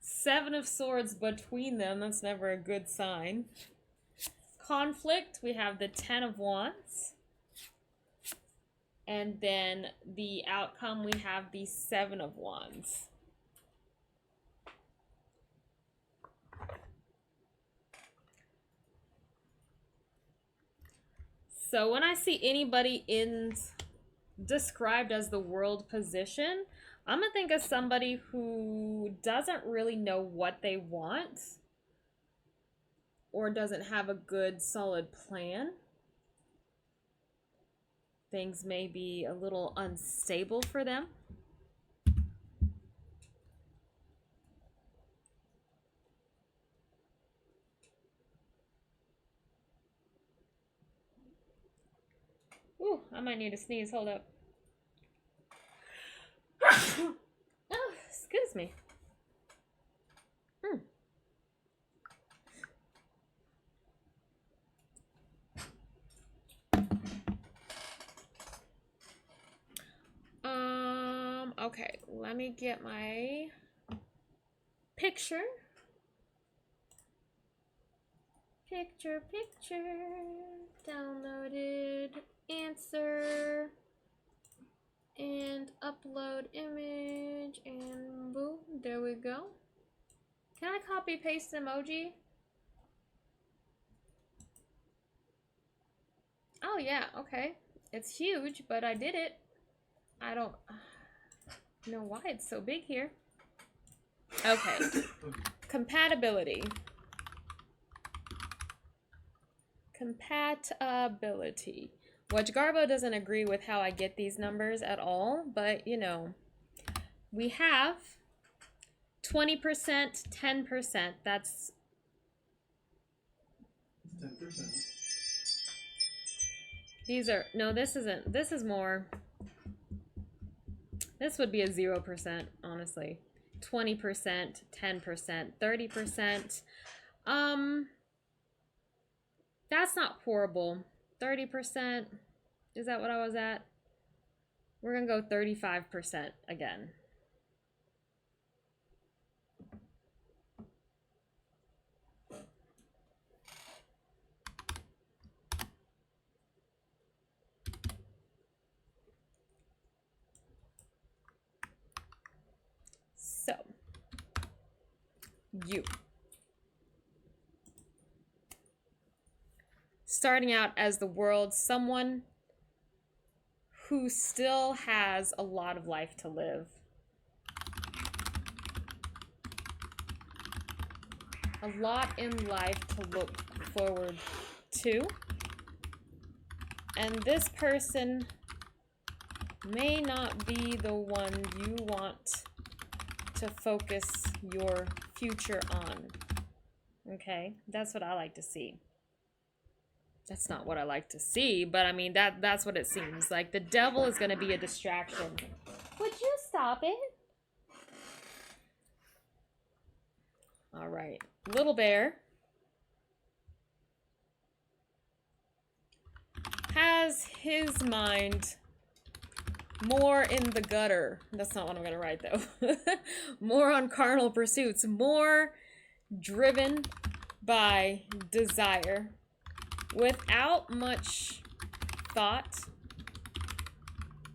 Seven of Swords between them. That's never a good sign. Conflict. We have the Ten of Wands. And then the outcome, we have the Seven of Wands. So when I see anybody described as the world position, I'm gonna think of somebody who doesn't really know what they want or doesn't have a good solid plan. Things may be a little unstable for them. Ooh, I might need to sneeze. Hold up. Oh, excuse me. Okay, let me get my picture. Picture, downloaded, answer, and upload image, and boom, there we go. Can I copy paste emoji? Oh yeah, okay. It's huge, but I did it. I don't know why it's so big here. Okay. Compatibility. Compatibility. Garbo doesn't agree with how I get these numbers at all, but you know, we have 20%, 10%. That's 10%. These are, no, this isn't, this is more, this would be a 0%, honestly. 20%, 10%, 30%. That's not horrible. 30%, is that what I was at? We're gonna go 35% again. So, you. Starting out as the world, someone who still has a lot of life to live. A lot in life to look forward to. And this person may not be the one you want to focus your future on. Okay, that's what I like to see. That's not what I like to see, but I mean, that's what it seems like. The devil is going to be a distraction. Would you stop it? All right. Little bear has his mind more in the gutter. That's not what I'm going to write, though. More on carnal pursuits. More driven by desire. Without much thought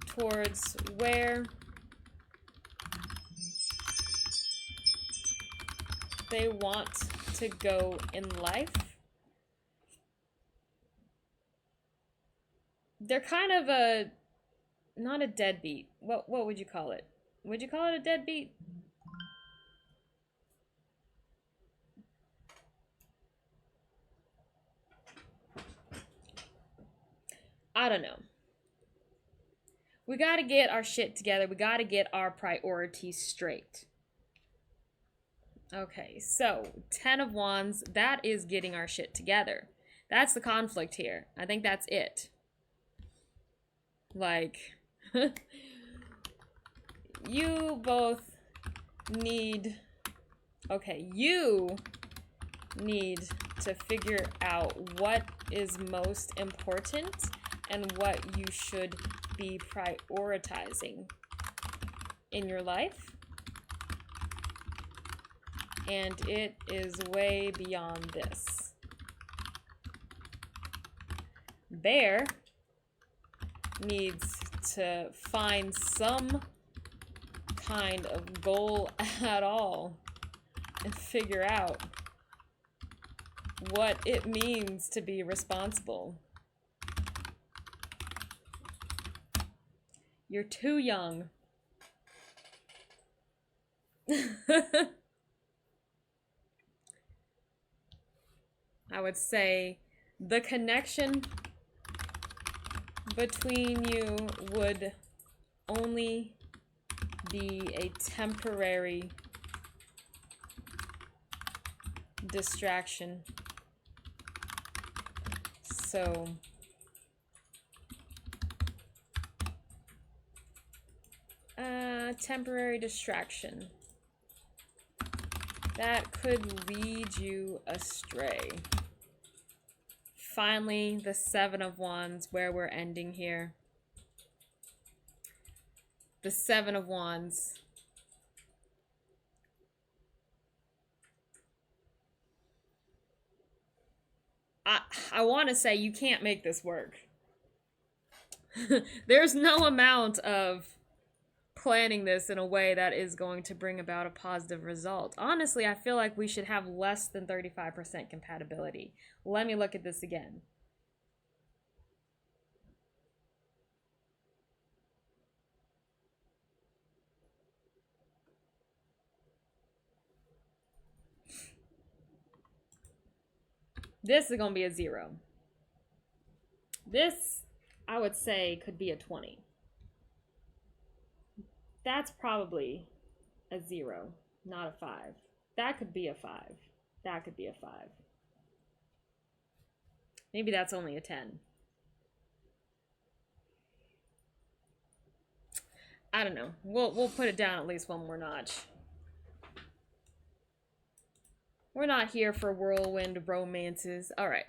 towards where they want to go in life. They're kind of a, not a deadbeat. What would you call it? Would you call it a deadbeat? I don't know. We got to get our shit together. We got to get our priorities straight. Okay, so 10 of Wands, that is getting our shit together. That's the conflict here. I think that's it. Like, you both need... Okay, you need to figure out what is most important and what you should be prioritizing in your life. And it is way beyond this. Bear needs to find some kind of goal at all and figure out what it means to be responsible. You're too young. I would say the connection between you would only be a temporary distraction. So temporary distraction that could lead you astray. Finally, the 7 of Wands, where we're ending here. The 7 of Wands. I want to say you can't make this work. There's no amount of planning this in a way that is going to bring about a positive result. Honestly, I feel like we should have less than 35% compatibility. Let me look at this again. This is going to be a 0. This, I would say, could be a 20. That's probably a 0, not a 5. That could be a 5. That could be a 5. Maybe that's only a 10. I don't know. We'll put it down at least one more notch. We're not here for whirlwind romances. All right.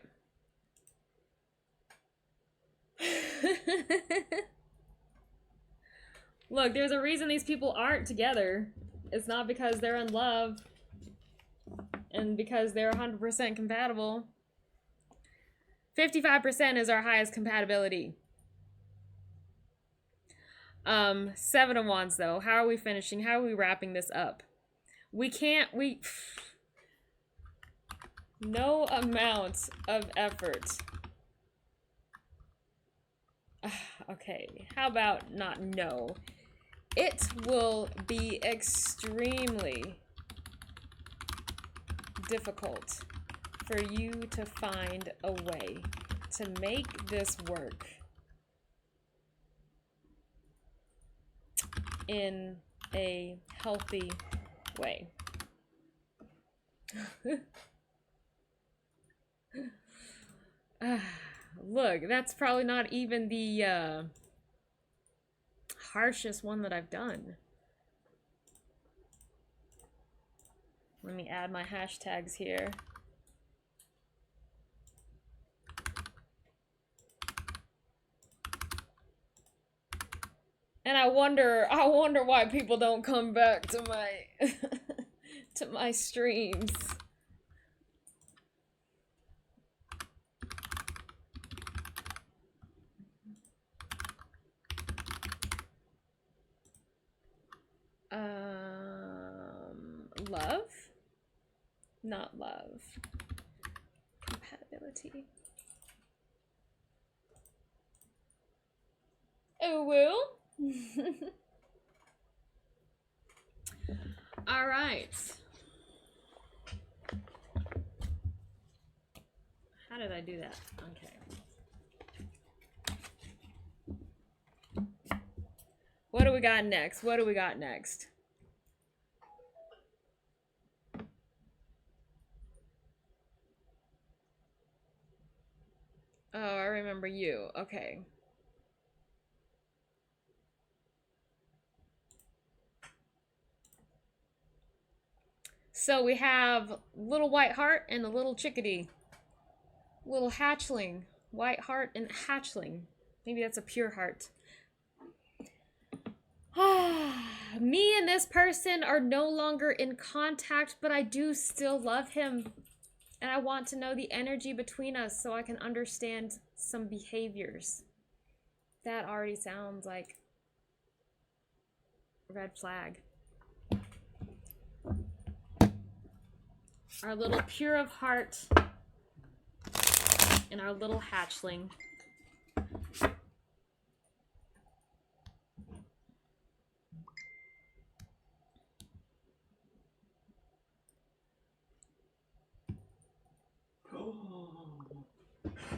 Look, there's a reason these people aren't together. It's not because they're in love and because they're 100% compatible. 55% is our highest compatibility. 7 of Wands, though. How are we finishing? How are we wrapping this up? No amount of effort. Okay, how about not no? It will be extremely difficult for you to find a way to make this work in a healthy way. Look, that's probably not even the harshest one that I've done. Let me add my hashtags here. And I wonder why people don't come back to my to my streams. Love? Not love. Compatibility. Oh, well. All right. How did I do that? Okay. do we got next? What do we got next? Oh, I remember you. Okay. So we have little white heart and a little chickadee. Little hatchling. White heart and hatchling. Maybe that's a pure heart. Me and this person are no longer in contact, but I do still love him. And I want to know the energy between us so I can understand some behaviors. That already sounds like a red flag. Our little pure of heart and our little hatchling.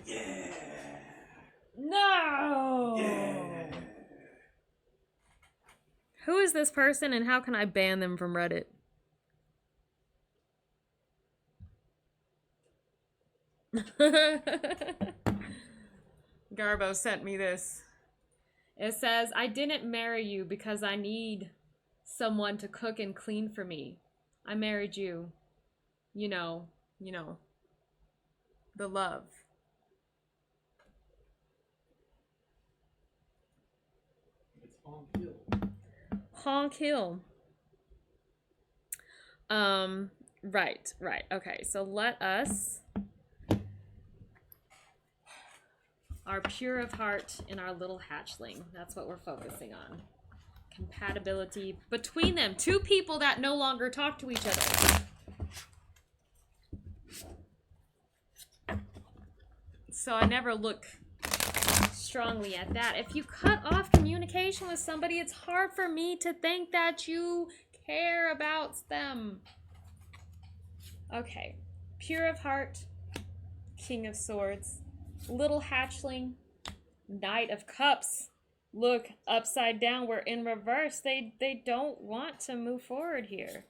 Yeah. No! Yeah. Who is this person and how can I ban them from Reddit? Garbo sent me this. It says, I didn't marry you because I need someone to cook and clean for me. I married you. You know, the love. It's on kill. Honk Hill. Right. Okay, so let us, our pure of heart and our little hatchling. That's what we're focusing on. Compatibility between them. Two people that no longer talk to each other. So I never look strongly at that. If you cut off communication with somebody, it's hard for me to think that you care about them. Okay. Pure of heart, King of Swords, little hatchling, Knight of Cups. Look, upside down, we're in reverse. They don't want to move forward here.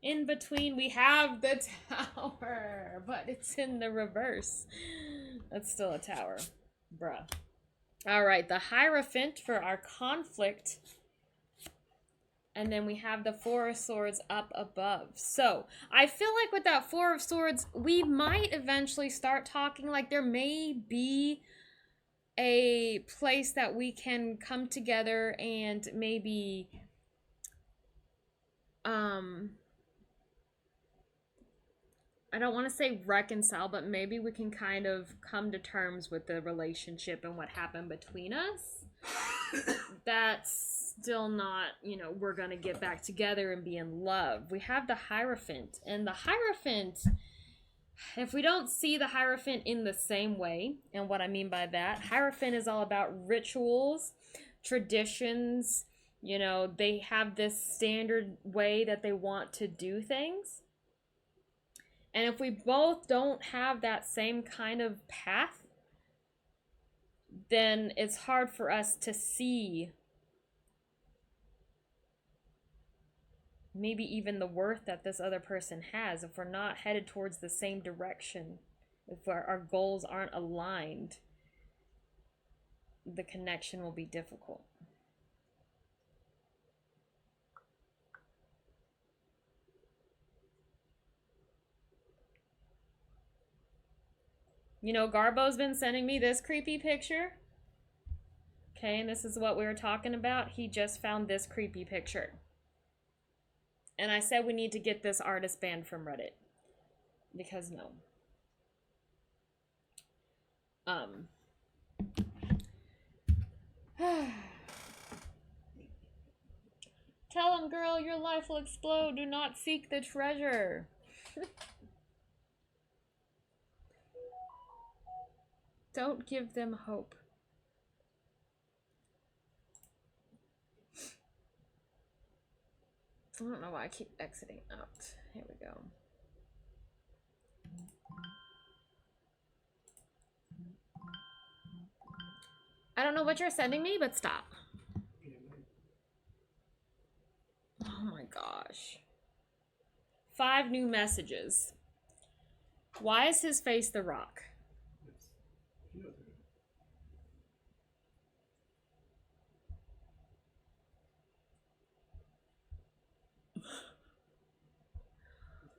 In between, we have the tower, but it's in the reverse. That's still a tower. Bruh. All right, the Hierophant for our conflict. And then we have the Four of Swords up above. So, I feel like with that Four of Swords, we might eventually start talking. Like, there may be a place that we can come together and maybe, I don't want to say reconcile, but maybe we can kind of come to terms with the relationship and what happened between us. That's still not, we're going to get back together and be in love. We have the Hierophant. And the Hierophant, if we don't see the Hierophant in the same way, and what I mean by that, Hierophant is all about rituals, traditions. They have this standard way that they want to do things. And if we both don't have that same kind of path, then it's hard for us to see maybe even the worth that this other person has if we're not headed towards the same direction. If our goals aren't aligned, the connection will be difficult. Garbo's been sending me this creepy picture. Okay, and this is what we were talking about. He just found this creepy picture. And I said we need to get this artist banned from Reddit. Because no. Tell him, girl, your life will explode. Do not seek the treasure. Don't give them hope. I don't know why I keep exiting out. Here we go. I don't know what you're sending me, but stop. Oh my gosh. 5 new messages. Why is his face the rock? It's cute.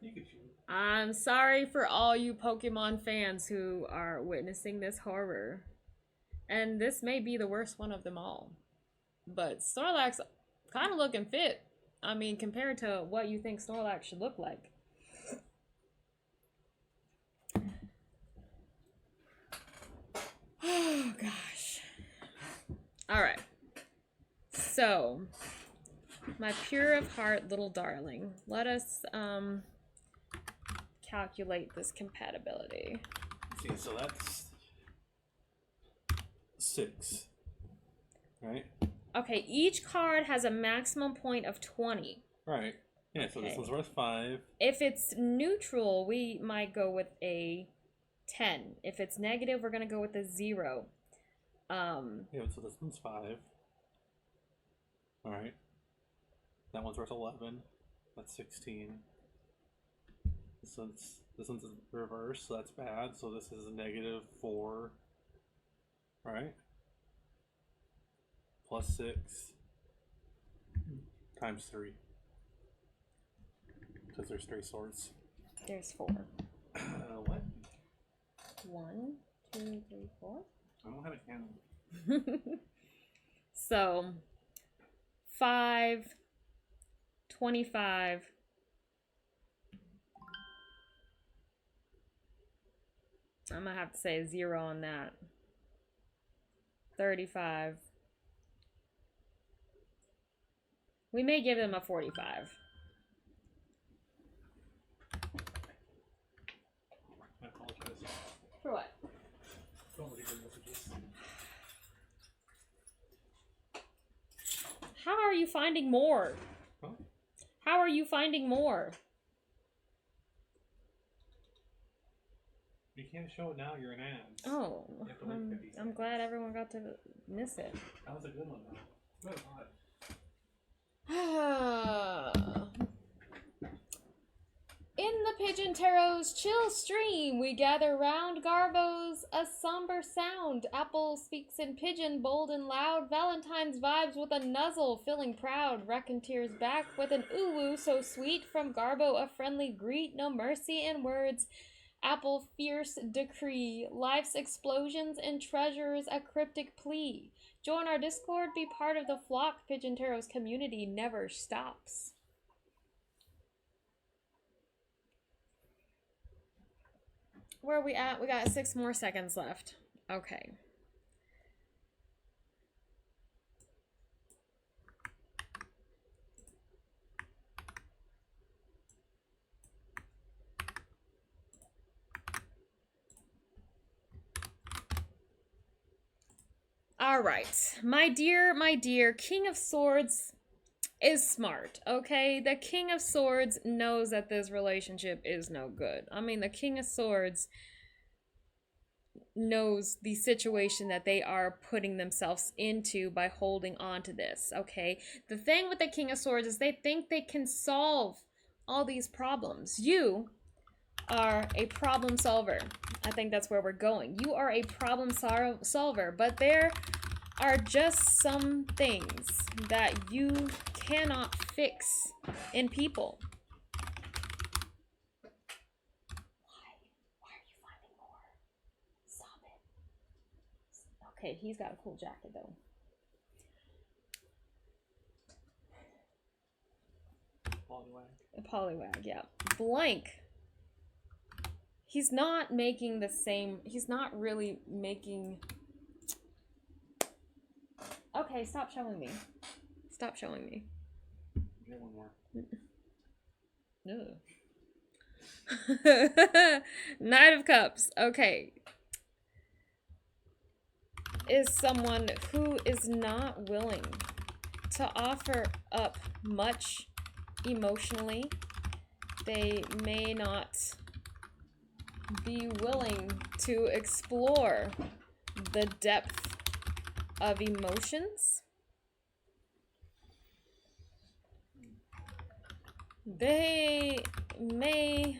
Pikachu. I'm sorry for all you Pokemon fans who are witnessing this horror. And this may be the worst one of them all. But Snorlax kind of looking fit. I mean, compared to what you think Snorlax should look like. Oh, gosh. Alright. So, my pure of heart little darling. Let us, calculate this compatibility. See, so that's 6, right? Okay, each card has a maximum point of 20. Right. Yeah, so this Okay. one's worth 5. If it's neutral, we might go with a 10. If it's negative, we're going to go with a 0. Yeah, so this one's 5. Alright. That one's worth 11. That's 16. This one's reverse, so that's bad. So this is a negative 4. Right? Plus 6 times 3. Because there's 3 swords. There's 4. What? 1, 2, 3, 4. I don't have a candle. So, 5, 25. I'm going to have to say a 0 on that. 35. We may give him a 45. I apologize. For what? Don't read the messages. How are you finding more? Huh? How are you finding more? You can't show it now, you're an ad. Oh, You have to wait 50 I'm seconds. glad everyone got to miss it. That was a good one, though. Good one. In the Pigeon Tarot's chill stream, we gather round Garbo's a somber sound. Apple speaks in pigeon, bold and loud. Valentine's vibes with a nuzzle, feeling proud. Raconteer's back with an ooh-woo so sweet. From Garbo, a friendly greet, no mercy in words. Apple fierce decree, life's explosions and treasures, a cryptic plea. Join our Discord, be part of the flock. Pigeon Tarot's community never stops. Where are we at? We got 6 more seconds left. Okay. All right. My dear, King of Swords is smart, okay? The King of Swords knows that this relationship is no good. I mean, the King of Swords knows the situation that they are putting themselves into by holding on to this, okay? The thing with the King of Swords is they think they can solve all these problems. You are a problem solver. I think that's where we're going. You are a problem solver, but there are just some things that you cannot fix in people. Why are you finding more? Stop it. Okay, he's got a cool jacket though. Pollywag. A pollywag, yeah. Blank. He's not making the same. He's not really making. Okay, stop showing me. Stop showing me. Get one more. Ugh. Knight of Cups. Okay. Is someone who is not willing to offer up much emotionally. They may not be willing to explore the depth of emotions. They may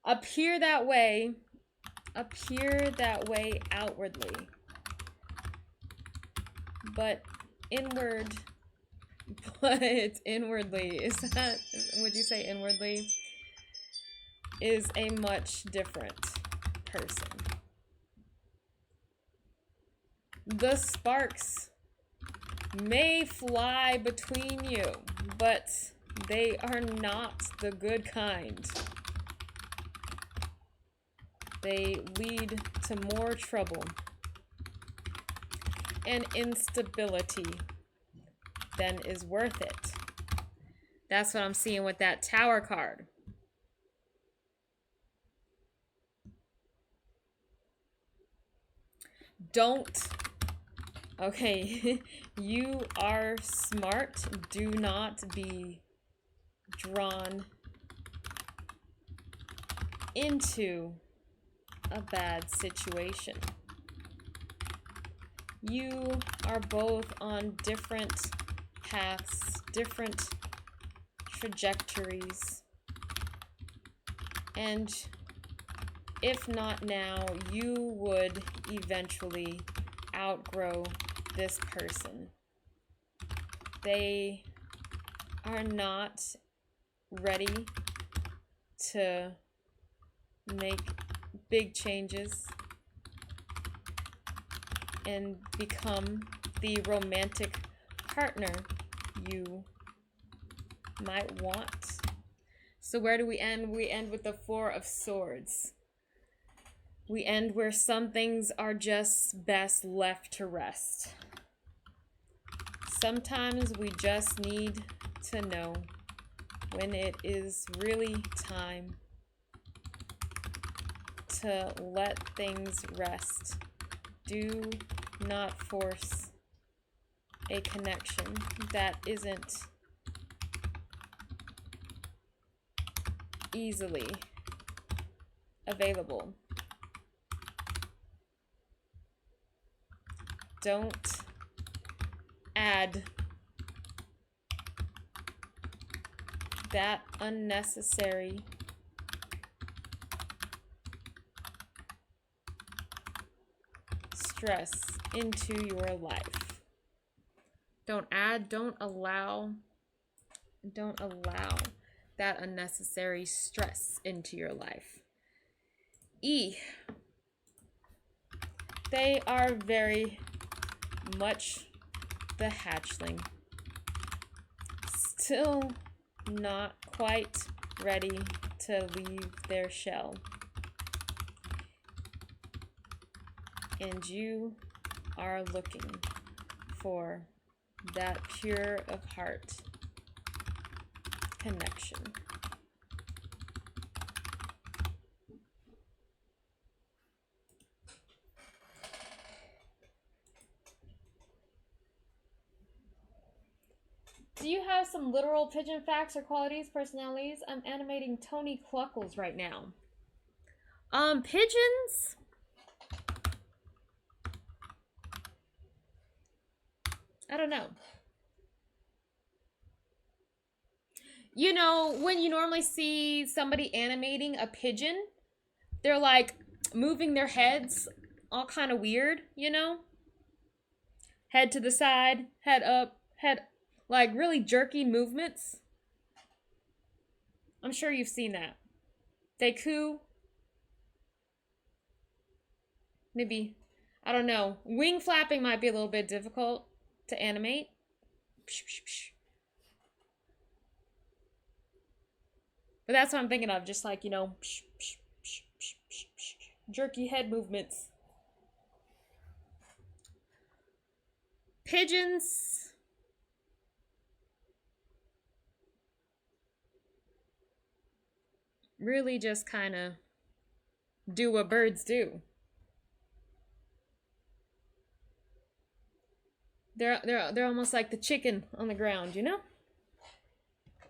appear that way outwardly, but inwardly, is that, would you say inwardly, is a much different person. The sparks may fly between you, but they are not the good kind. They lead to more trouble and instability than is worth it. That's what I'm seeing with that Tower card. Don't. Okay, you are smart. Do not be drawn into a bad situation. You are both on different paths, different trajectories, and if not now, you would eventually outgrow this person. They are not ready to make big changes and become the romantic partner you might want. So where do we end? We end with the Four of Swords. We end where some things are just best left to rest. Sometimes we just need to know when it is really time to let things rest. Do not force a connection that isn't easily available. Don't add that unnecessary stress into your life. Don't allow that unnecessary stress into your life. They are very much the hatchling. Still not quite ready to leave their shell. And you are looking for that pure of heart connection. Do you have some literal pigeon facts or qualities, personalities? I'm animating Tony Cluckles right now. Pigeons? I don't know. You know, when you normally see somebody animating a pigeon, they're like moving their heads all kind of weird, you know? Head to the side, head up, head, like really jerky movements. I'm sure you've seen that. They coo. Maybe, I don't know. Wing flapping might be a little bit difficult to animate. But that's what I'm thinking of. Just like, you know, jerky head movements. Pigeons. Really just kind of do what birds do. They're almost like the chicken on the ground, you know?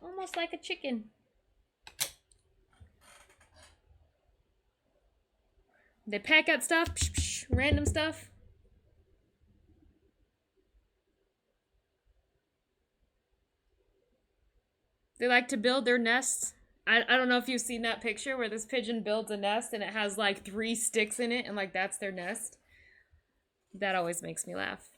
Almost like a chicken. They pack out stuff, random stuff. They like to build their nests. I don't know if you've seen that picture where this pigeon builds a nest and it has like 3 sticks in it and like that's their nest. That always makes me laugh.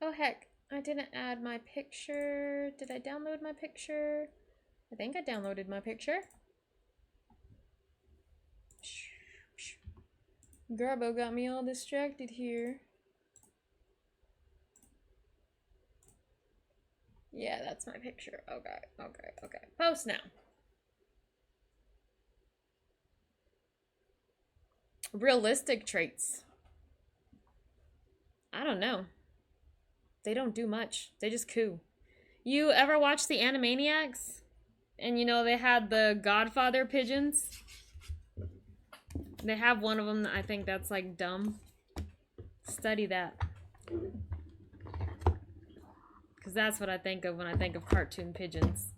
Oh heck, I didn't add my picture. Did I download my picture? I think I downloaded my picture. Garbo got me all distracted here. Yeah, that's my picture. Okay. Post now. Realistic traits. I don't know. They don't do much. They just coo. You ever watch the Animaniacs? And you know they had the Godfather pigeons? They have one of them that I think that's like dumb. Study that. Because that's what I think of when I think of cartoon pigeons.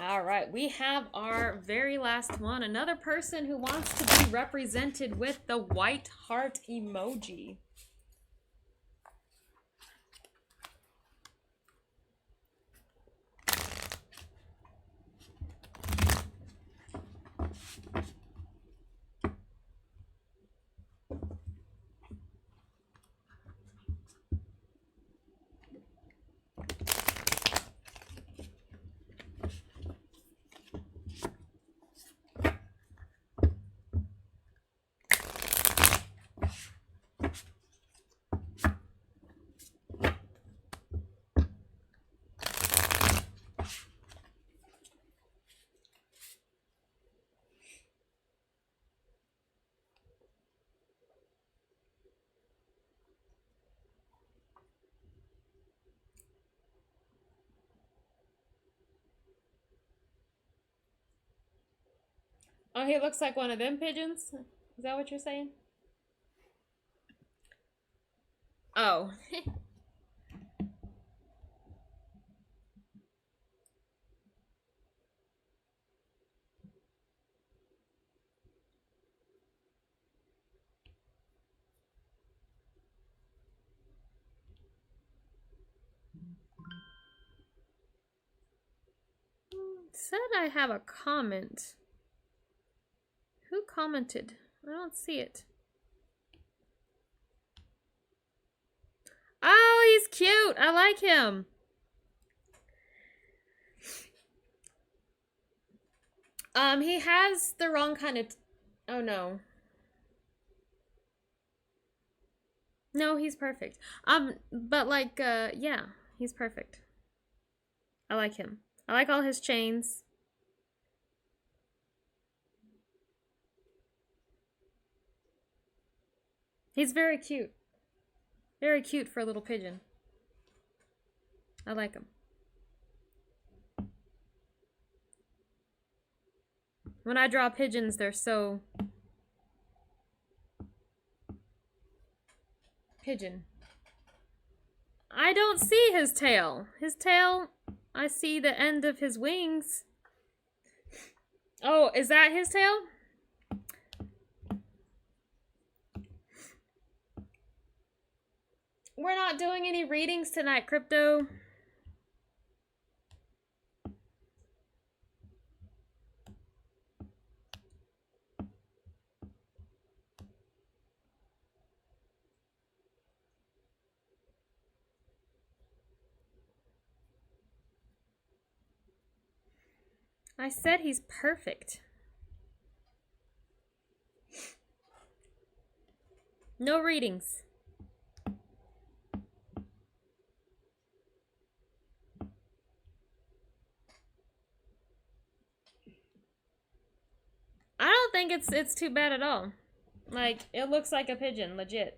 All right, we have our very last one. Another person who wants to be represented with the white heart emoji. Oh, he looks like one of them pigeons? Is that what you're saying? Oh. Said I have a comment. Who commented? I don't see it. Oh, he's cute. I like him. He has the wrong kind of... Oh, no. No, he's perfect. But like, yeah, he's perfect. I like him. I like all his chains. He's very cute. Very cute for a little pigeon. I like him. When I draw pigeons, they're so... pigeon. I don't see his tail. His tail, I see the end of his wings. Oh, is that his tail? We're not doing any readings tonight, Crypto. I said he's perfect. No readings. I don't think it's too bad at all. Like, it looks like a pigeon, legit.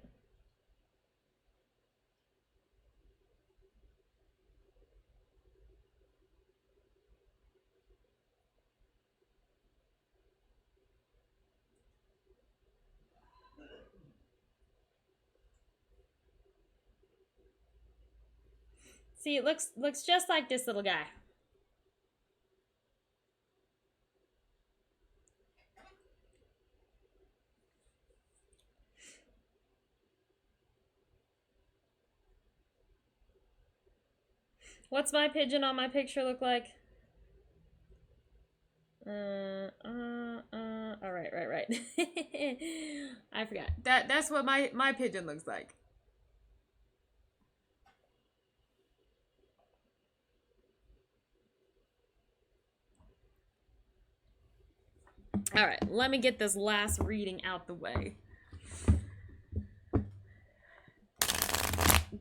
See, it looks just like this little guy. What's my pigeon on my picture look like? All right. I forgot. That's what my pigeon looks like. All right, let me get this last reading out the way.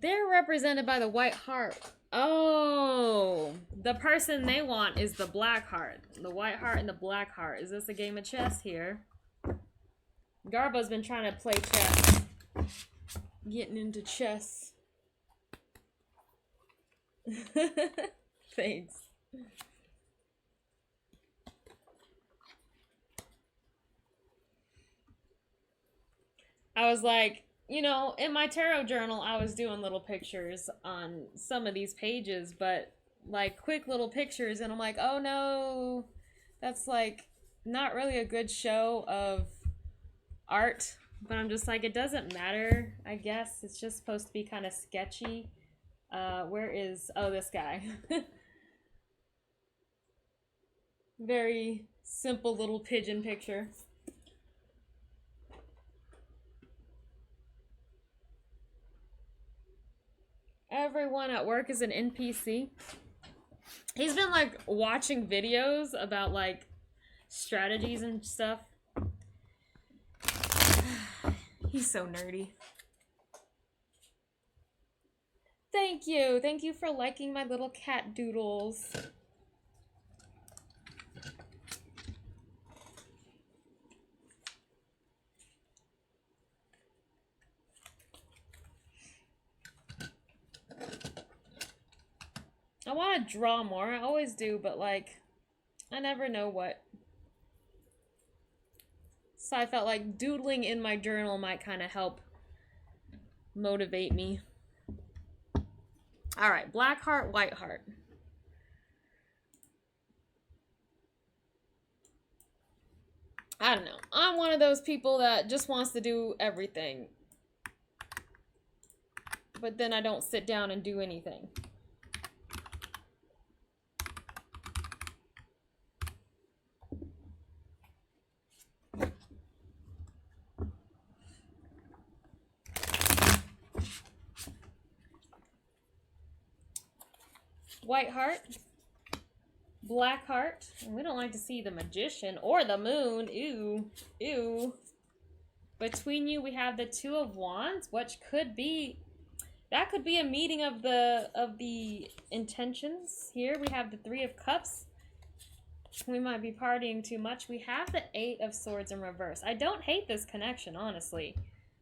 They're represented by the white heart. Oh, the person they want is the black heart. The white heart and the black heart. Is this a game of chess here? Garbo's been trying to play chess. Getting into chess. Thanks. I was like, you know, in my tarot journal, I was doing little pictures on some of these pages, but like quick little pictures, and I'm like, oh no, that's like not really a good show of art. But I'm just like, it doesn't matter, I guess. It's just supposed to be kind of sketchy. Where is, oh, this guy. Very simple little pigeon picture. Everyone at work is an NPC. He's been like watching videos about like strategies and stuff. He's so nerdy. Thank you. Thank you for liking my little cat doodles. I want to draw more. I always do, but like, I never know what. So I felt like doodling in my journal might kind of help motivate me. All right, black heart, white heart. I don't know. I'm one of those people that just wants to do everything. But then I don't sit down and do anything. White heart, black heart. And we don't like to see the magician or the moon. Ew, ew. Between you, we have the Two of Wands, which could be, that could be a meeting of the intentions. Here we have the Three of Cups. We might be partying too much. We have the Eight of Swords in reverse. I don't hate this connection, honestly.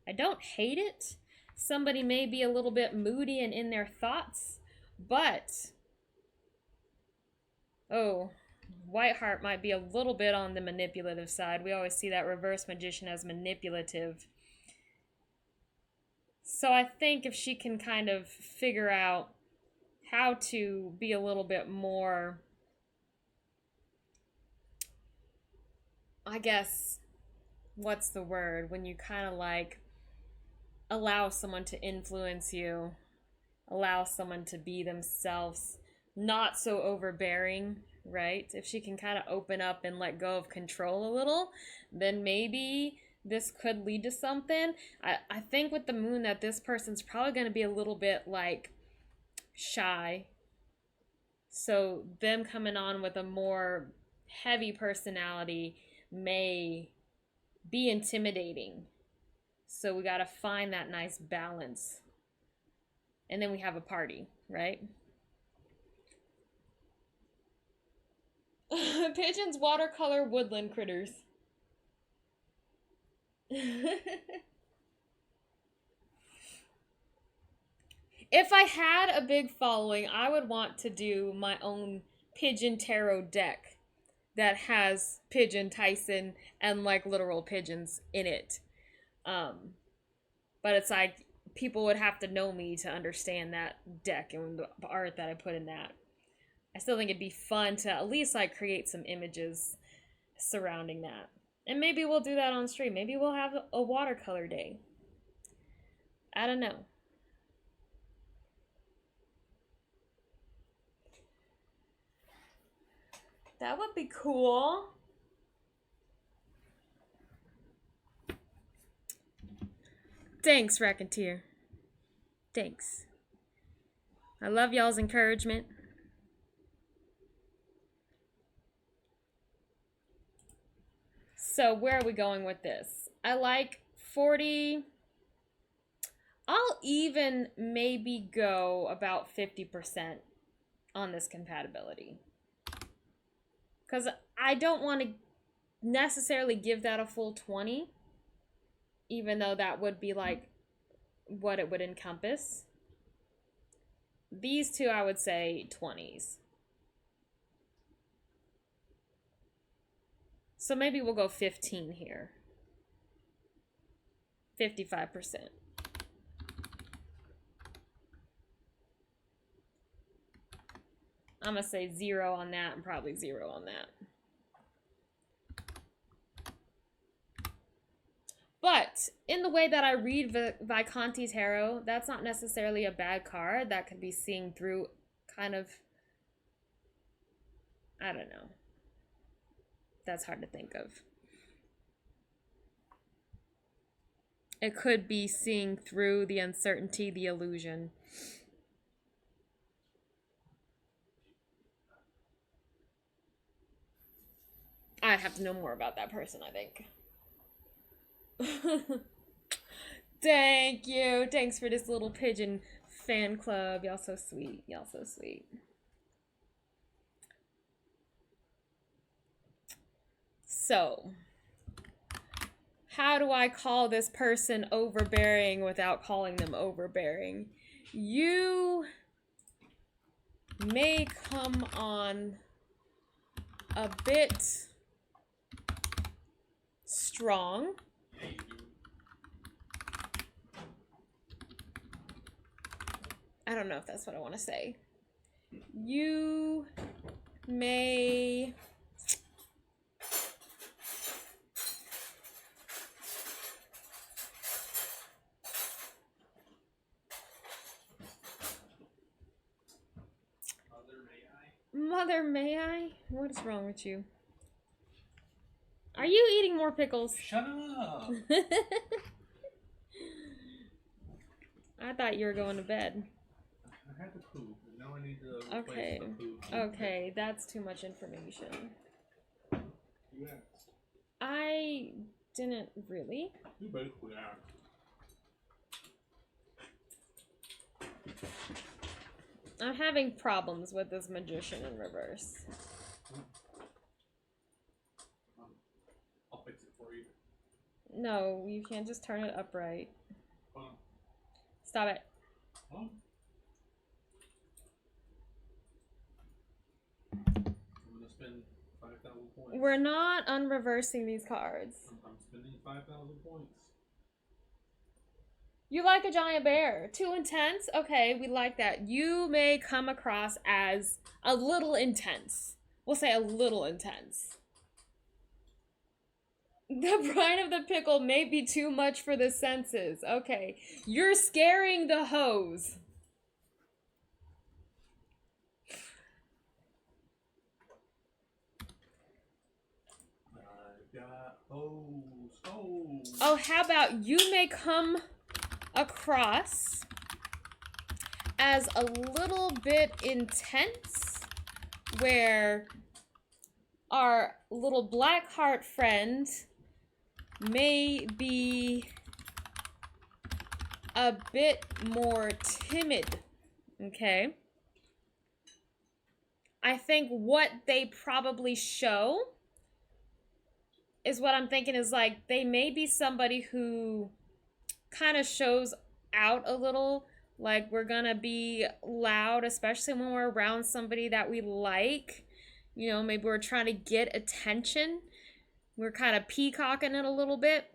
I don't hate it. Somebody may be a little bit moody and in their thoughts, but oh, Whiteheart might be a little bit on the manipulative side. We always see that reverse magician as manipulative. So I think if she can kind of figure out how to be a little bit more, I guess, what's the word? When you kind of like allow someone to influence you, allow someone to be themselves, not so overbearing, right? If she can kind of open up and let go of control a little, then maybe this could lead to something. I think with the moon that this person's probably going to be a little bit like shy. So them coming on with a more heavy personality may be intimidating. So we got to find that nice balance. And then we have a party, right? Pigeons, watercolor, woodland critters. If I had a big following, I would want to do my own Pigeon Tarot deck that has Pigeon Tyson and like literal pigeons in it. But it's like people would have to know me to understand that deck and the art that I put in that. I still think it'd be fun to at least like create some images surrounding that. And maybe we'll do that on stream. Maybe we'll have a watercolor day. I don't know. That would be cool. Thanks, Racketeer. Thanks. I love y'all's encouragement. So where are we going with this? I like 40. I'll even maybe go about 50% on this compatibility. Because I don't want to necessarily give that a full 20. Even though that would be like what it would encompass. These two, I would say 20s. So maybe we'll go 15 here. 55%. I'm going to say 0 on that and probably 0 on that. But in the way that I read Visconti Tarot, that's not necessarily a bad card. That could be seeing through kind of, I don't know. That's hard to think of. It could be seeing through the uncertainty, the illusion. I'd have to know more about that person, I think. Thank you. Thanks for this little pigeon fan club. Y'all so sweet. Y'all so sweet. So, how do I call this person overbearing without calling them overbearing? You may come on a bit strong. I don't know if that's what I want to say. You may Mother, may I? What is wrong with you? Are you eating more pickles? Shut up! I thought you were going to bed. I had to poop, and now I need to Okay. replace the poop. Okay, that's too much information. You asked. I didn't really. You basically asked. I'm having problems with this magician in reverse. I'll fix it for you. No, you can't just turn it upright. Hold on. Stop it. Hold on. I'm gonna spend 5,000 points. We're not unreversing these cards. I'm spending 5,000 points. You like a giant bear. Too intense? Okay, we like that. You may come across as a little intense. We'll say a little intense. The brine of the pickle may be too much for the senses. Okay, you're scaring the hose. I got hose. Oh, how about you may come across as a little bit intense, where our little black heart friend may be a bit more timid, okay? I think what they probably show is what I'm thinking is like they may be somebody who kind of shows out a little, like we're gonna be loud, especially when we're around somebody that we like. You know, maybe we're trying to get attention. We're kind of peacocking it a little bit.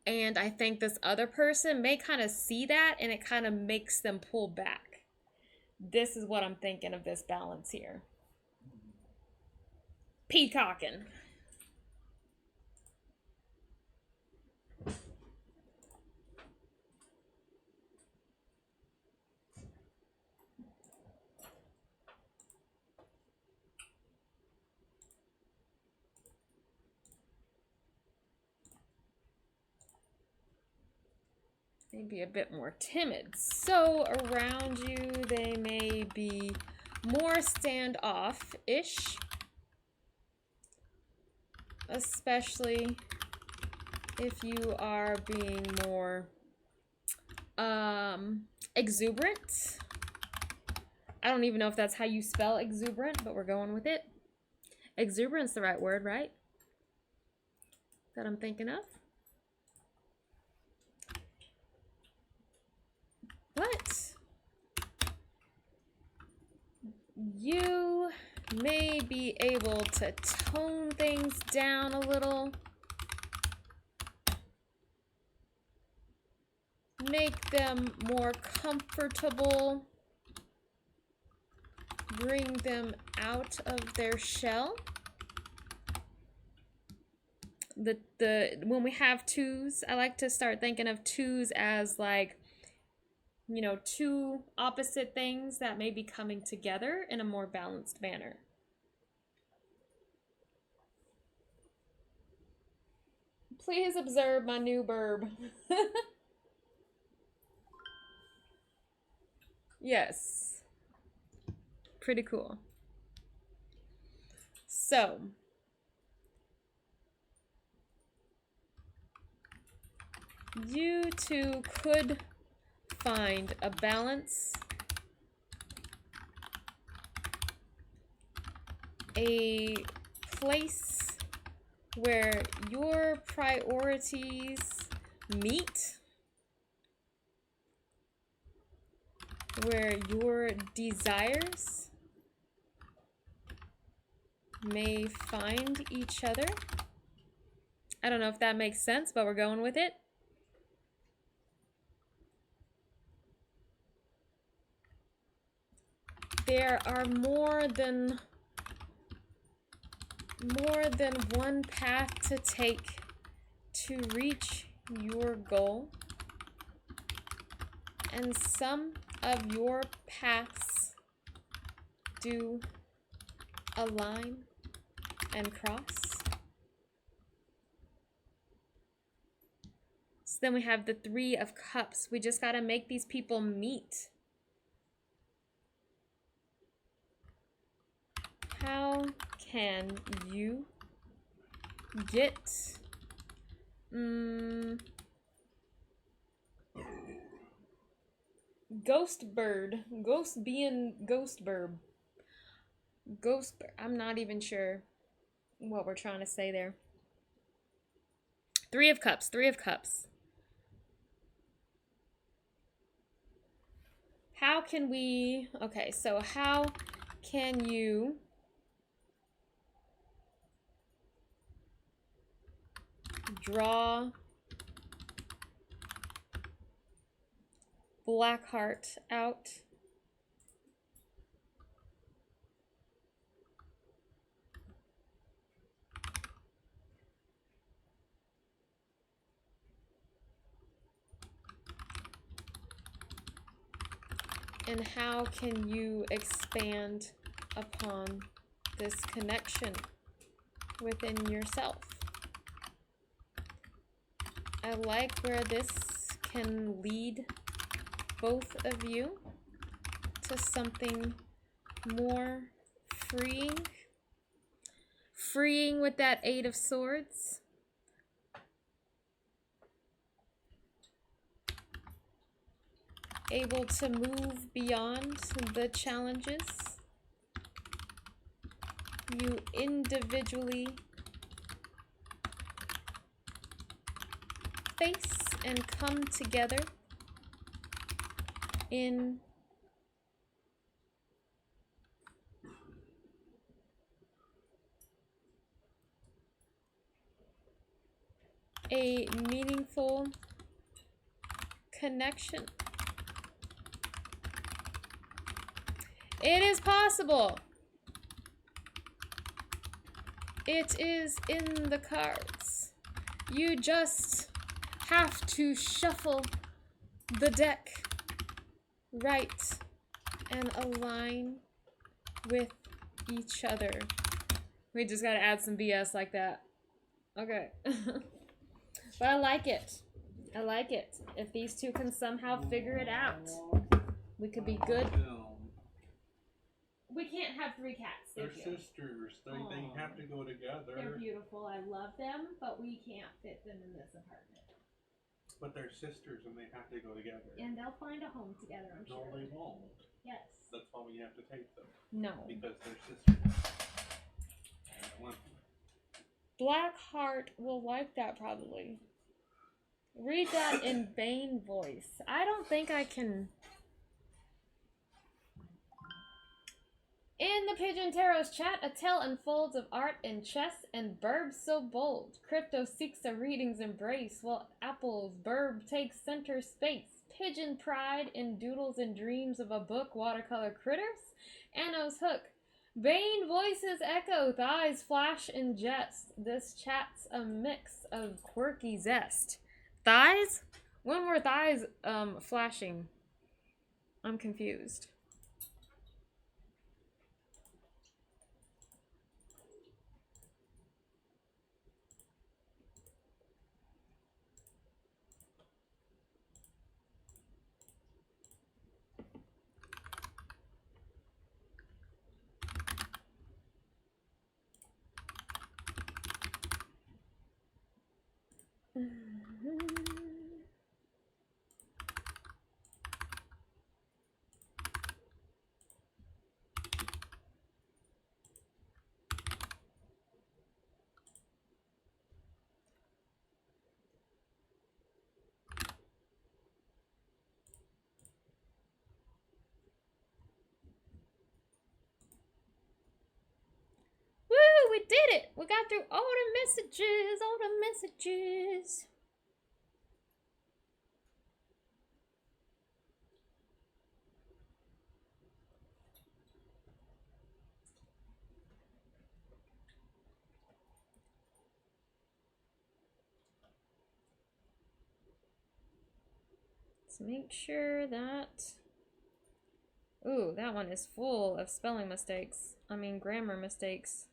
And I think this other person may kind of see that and it kind of makes them pull back. This is what I'm thinking of this balance here. Peacocking. Maybe a bit more timid. So around you, they may be more standoff-ish, especially if you are being more exuberant. I don't even know if that's how you spell exuberant, but we're going with it. Exuberant's the right word, right? That I'm thinking of. But you may be able to tone things down a little. Make them more comfortable. Bring them out of their shell. When we have twos, I like to start thinking of twos as like, you know, two opposite things that may be coming together in a more balanced manner. Please observe my new burb. Yes. Pretty cool. So, you two could find a balance, a place where your priorities meet, where your desires may find each other. I don't know if that makes sense, but we're going with it. There are more than one path to take to reach your goal, and some of your paths do align and cross. So then we have the Three of Cups. We just got to make these people meet. How can you get ghost bird, ghost being ghost bird, I'm not even sure what we're trying to say there. Three of Cups, Three of Cups. How can we, okay, so how can you draw Blackheart out and how can you expand upon this connection within yourself? I like where this can lead both of you to something more freeing, freeing with that Eight of Swords. Able to move beyond the challenges you individually face and come together in a meaningful connection. It is possible. It is in the cards. You just have to shuffle the deck right and align with each other. We just gotta add some BS like that. Okay. But I like it. I like it. If these two can somehow figure it out, we could be good. We can't have three cats. They're sisters. They have to go together. They're beautiful. I love them, but we can't fit them in this apartment. But they're sisters and they have to go together. And they'll find a home together, I'm sure. No, they won't. Yes. That's why we have to take them. No. Because they're sisters. Blackheart will like that probably. Read that in Bane voice. I don't think I can. In the Pigeon Tarot's chat, a tale unfolds of art and chess and burbs so bold. Crypto seeks a reading's embrace, while Apple's burb takes center space. Pigeon pride in doodles and dreams of a book, watercolor critters. Anno's hook. Bane voices echo, thighs flash in jest. This chat's a mix of quirky zest. Thighs? When were thighs flashing? I'm confused. Woo, we did it! We got through all the messages. Let's make sure that... Ooh, that one is full of spelling mistakes. I mean, grammar mistakes.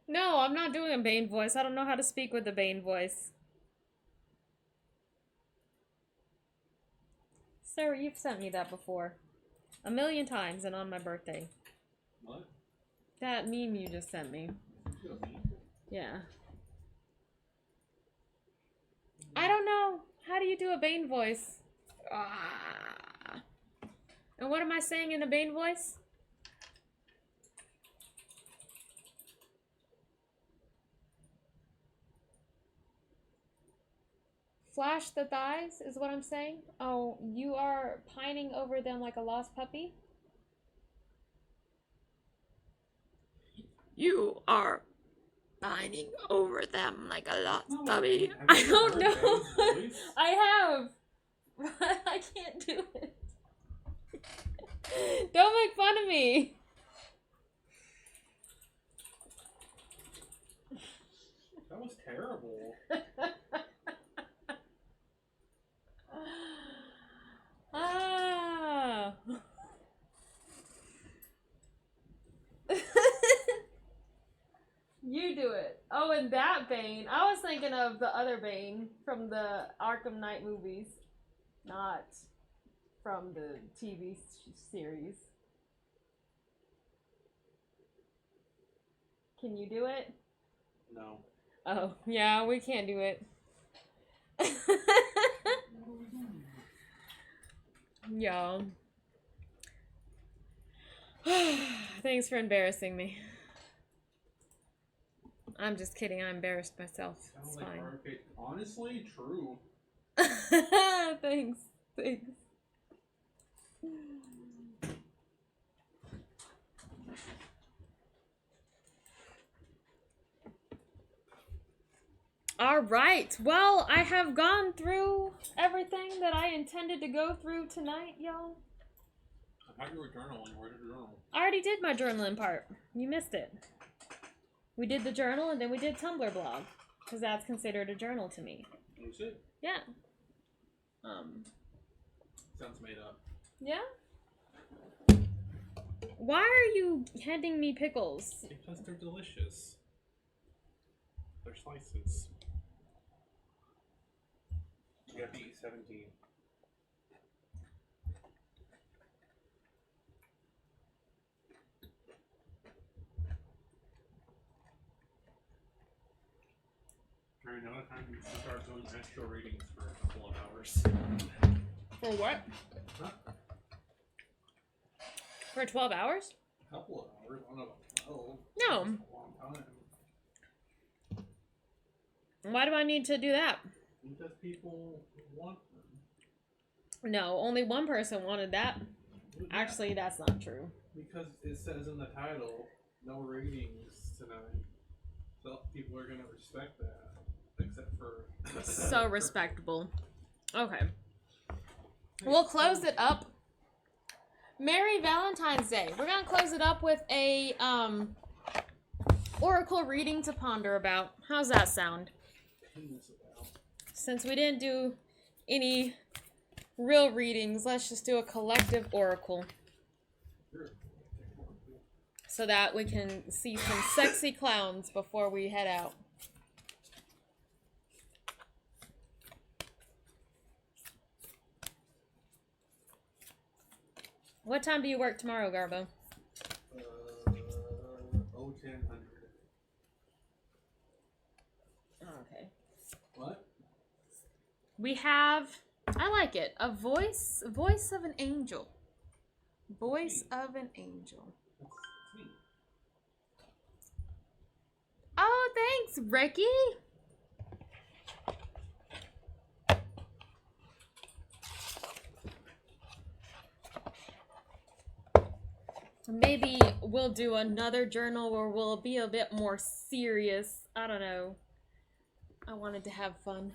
No, I'm not doing a Bane voice. I don't know how to speak with the Bane voice. Sarah, you've sent me that before. 1,000,000 times and on my birthday. What? That meme you just sent me. Yeah. I don't know. How do you do a Bane voice? Ah. And what am I saying in a Bane voice? Flash the thighs is what I'm saying. Oh, you are pining over them like a lost puppy? You are pining over them like a lost puppy. I don't know. I have. But I can't do it. Don't make fun of me. That was terrible. Ah. You do it. Oh, and that Bane. I was thinking of the other Bane from the Arkham Knight movies, not from the TV series. Can you do it? No. Oh, yeah, we can't do it. Y'all. Thanks for embarrassing me. I'm just kidding. I embarrassed myself. It's Like fine. honestly, true. Thanks. Thanks. All right. Well, I have gone through everything that I intended to go through tonight, y'all. I thought you were journaling. Where's your journal? I already did my journaling part. You missed it. We did the journal and then we did Tumblr blog, because that's considered a journal to me. Is it? Yeah. Sounds made up. Yeah? Why are you handing me pickles? Because they're delicious. They're slices. You have to eat 17. Alright, now it's time to start doing extra readings for a couple of hours. For what? Huh? For 12 hours? A couple of hours? I don't know about 12. No. That's a long time. Why do I need to do that? Because people want them. No, only one person wanted that. Actually, that's not true. Because it says in the title, no readings tonight. So people are going to respect that. Except for... So respectable. Okay. We'll close it up. Merry Valentine's Day. We're going to close it up with a oracle reading to ponder about. How's that sound? Since we didn't do any real readings, let's just do a collective oracle. So that we can see some sexy clowns before we head out. What time do you work tomorrow, Garbo? 1000. Okay. What? We have, I like it, a voice of an angel. Voice of an angel. That's me. Oh, thanks, Ricky. Maybe we'll do another journal where we'll be a bit more serious. I don't know. I wanted to have fun.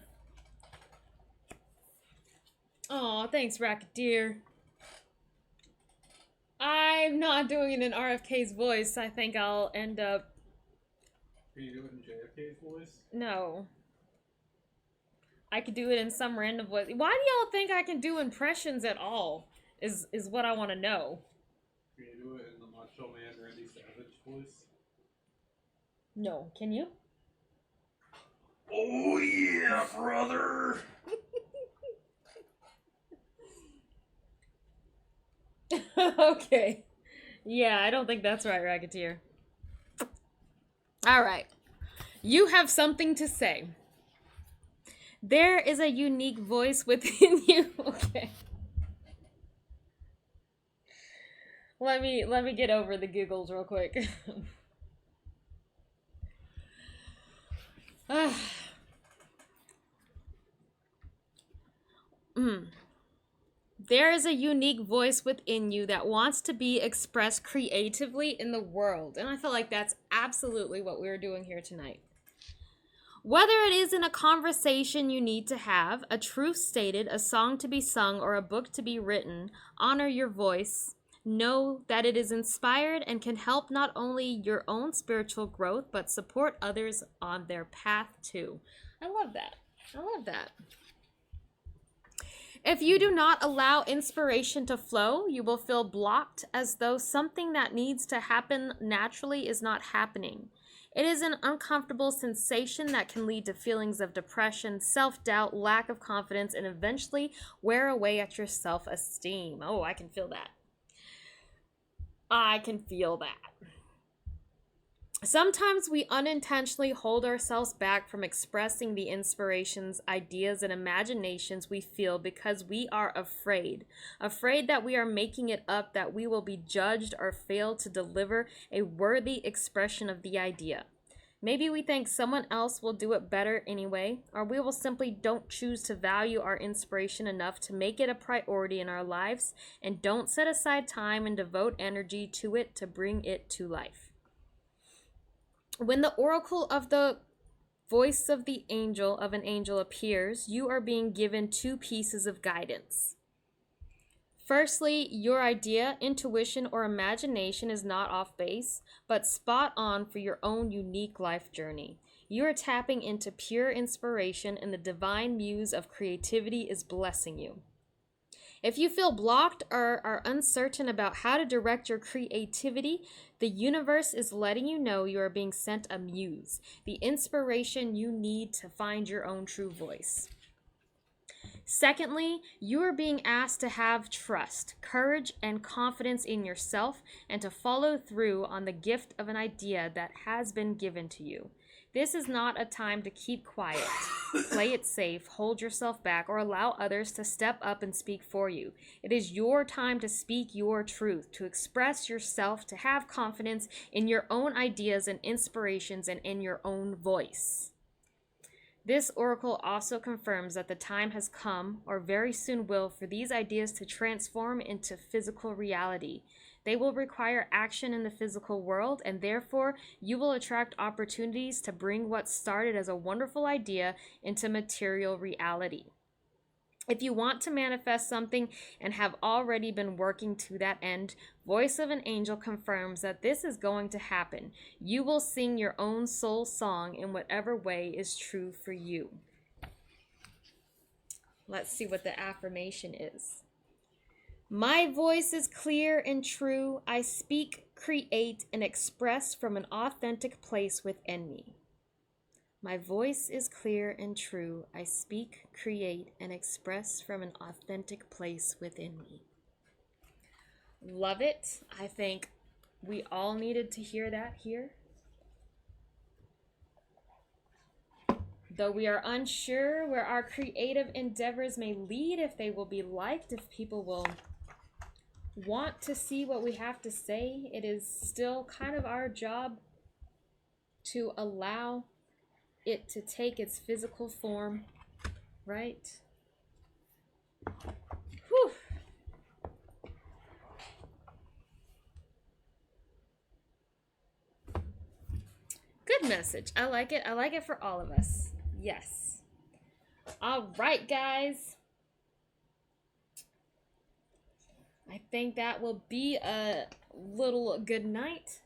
Aw, thanks, Racketeer. I'm not doing it in RFK's voice. I think I'll end up... Can you do it in JFK's voice? No. I could do it in some random voice. Why do y'all think I can do impressions at all? Is what I want to know. Can you do it in the Macho Man Randy Savage voice? No. Can you? Oh yeah, brother! Okay. Yeah, I don't think that's right, Racketeer. Alright. You have something to say. There is a unique voice within you. Okay. Let me get over the giggles real quick. There is a unique voice within you that wants to be expressed creatively in the world. And I feel like that's absolutely what we're doing here tonight. Whether it is in a conversation you need to have, a truth stated, a song to be sung, or a book to be written, honor your voice. Know that it is inspired and can help not only your own spiritual growth, but support others on their path too. I love that. I love that. If you do not allow inspiration to flow, you will feel blocked as though something that needs to happen naturally is not happening. It is an uncomfortable sensation that can lead to feelings of depression, self-doubt, lack of confidence, and eventually wear away at your self-esteem. Oh, I can feel that. I can feel that. Sometimes we unintentionally hold ourselves back from expressing the inspirations, ideas, and imaginations we feel because we are afraid. Afraid that we are making it up, that we will be judged or fail to deliver a worthy expression of the idea. Maybe we think someone else will do it better anyway, or we will simply don't choose to value our inspiration enough to make it a priority in our lives and don't set aside time and devote energy to it to bring it to life. When the oracle of the voice of an angel appears, you are being given two pieces of guidance. Firstly, your idea, intuition, or imagination is not off base, but spot on for your own unique life journey. You are tapping into pure inspiration, and the divine muse of creativity is blessing you. If you feel blocked or are uncertain about how to direct your creativity, the universe is letting you know you are being sent a muse, the inspiration you need to find your own true voice. Secondly, you are being asked to have trust, courage, and confidence in yourself and to follow through on the gift of an idea that has been given to you. This is not a time to keep quiet, play it safe, hold yourself back, or allow others to step up and speak for you. It is your time to speak your truth, to express yourself, to have confidence in your own ideas and inspirations and in your own voice. This oracle also confirms that the time has come, or very soon will, for these ideas to transform into physical reality. They will require action in the physical world, and therefore you will attract opportunities to bring what started as a wonderful idea into material reality. If you want to manifest something and have already been working to that end, Voice of an Angel confirms that this is going to happen. You will sing your own soul song in whatever way is true for you. Let's see what the affirmation is. My voice is clear and true. I speak, create, and express from an authentic place within me. My voice is clear and true. I speak, create, and express from an authentic place within me. Love it. I think we all needed to hear that here. Though we are unsure where our creative endeavors may lead, if they will be liked, if people will want to see what we have to say, it is still kind of our job to allow it to take its physical form, right? Whew. Good message. I like it. I like it for all of us. Yes. All right, guys. I think that will be a little good night.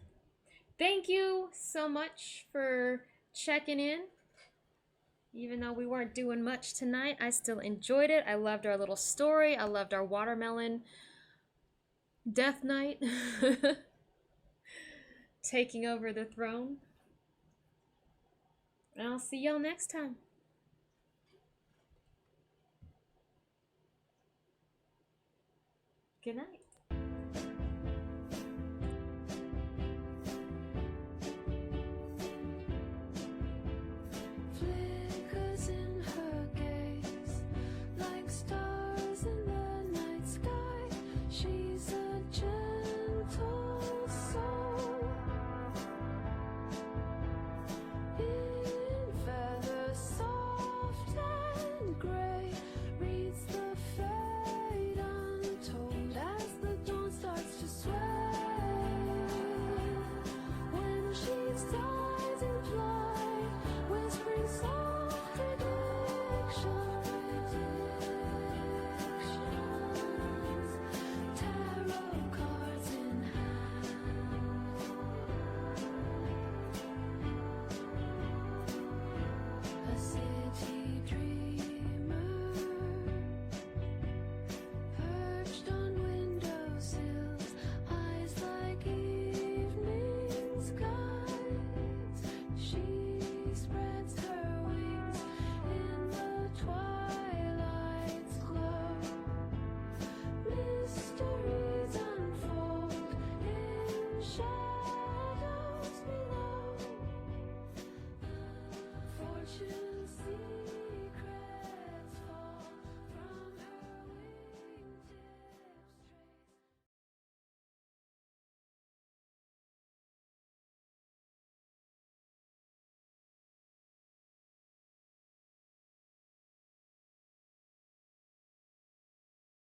Thank you so much for checking in. Even though we weren't doing much tonight, I still enjoyed it. I loved our little story. I loved our watermelon death knight taking over the throne. And I'll see y'all next time. Good night.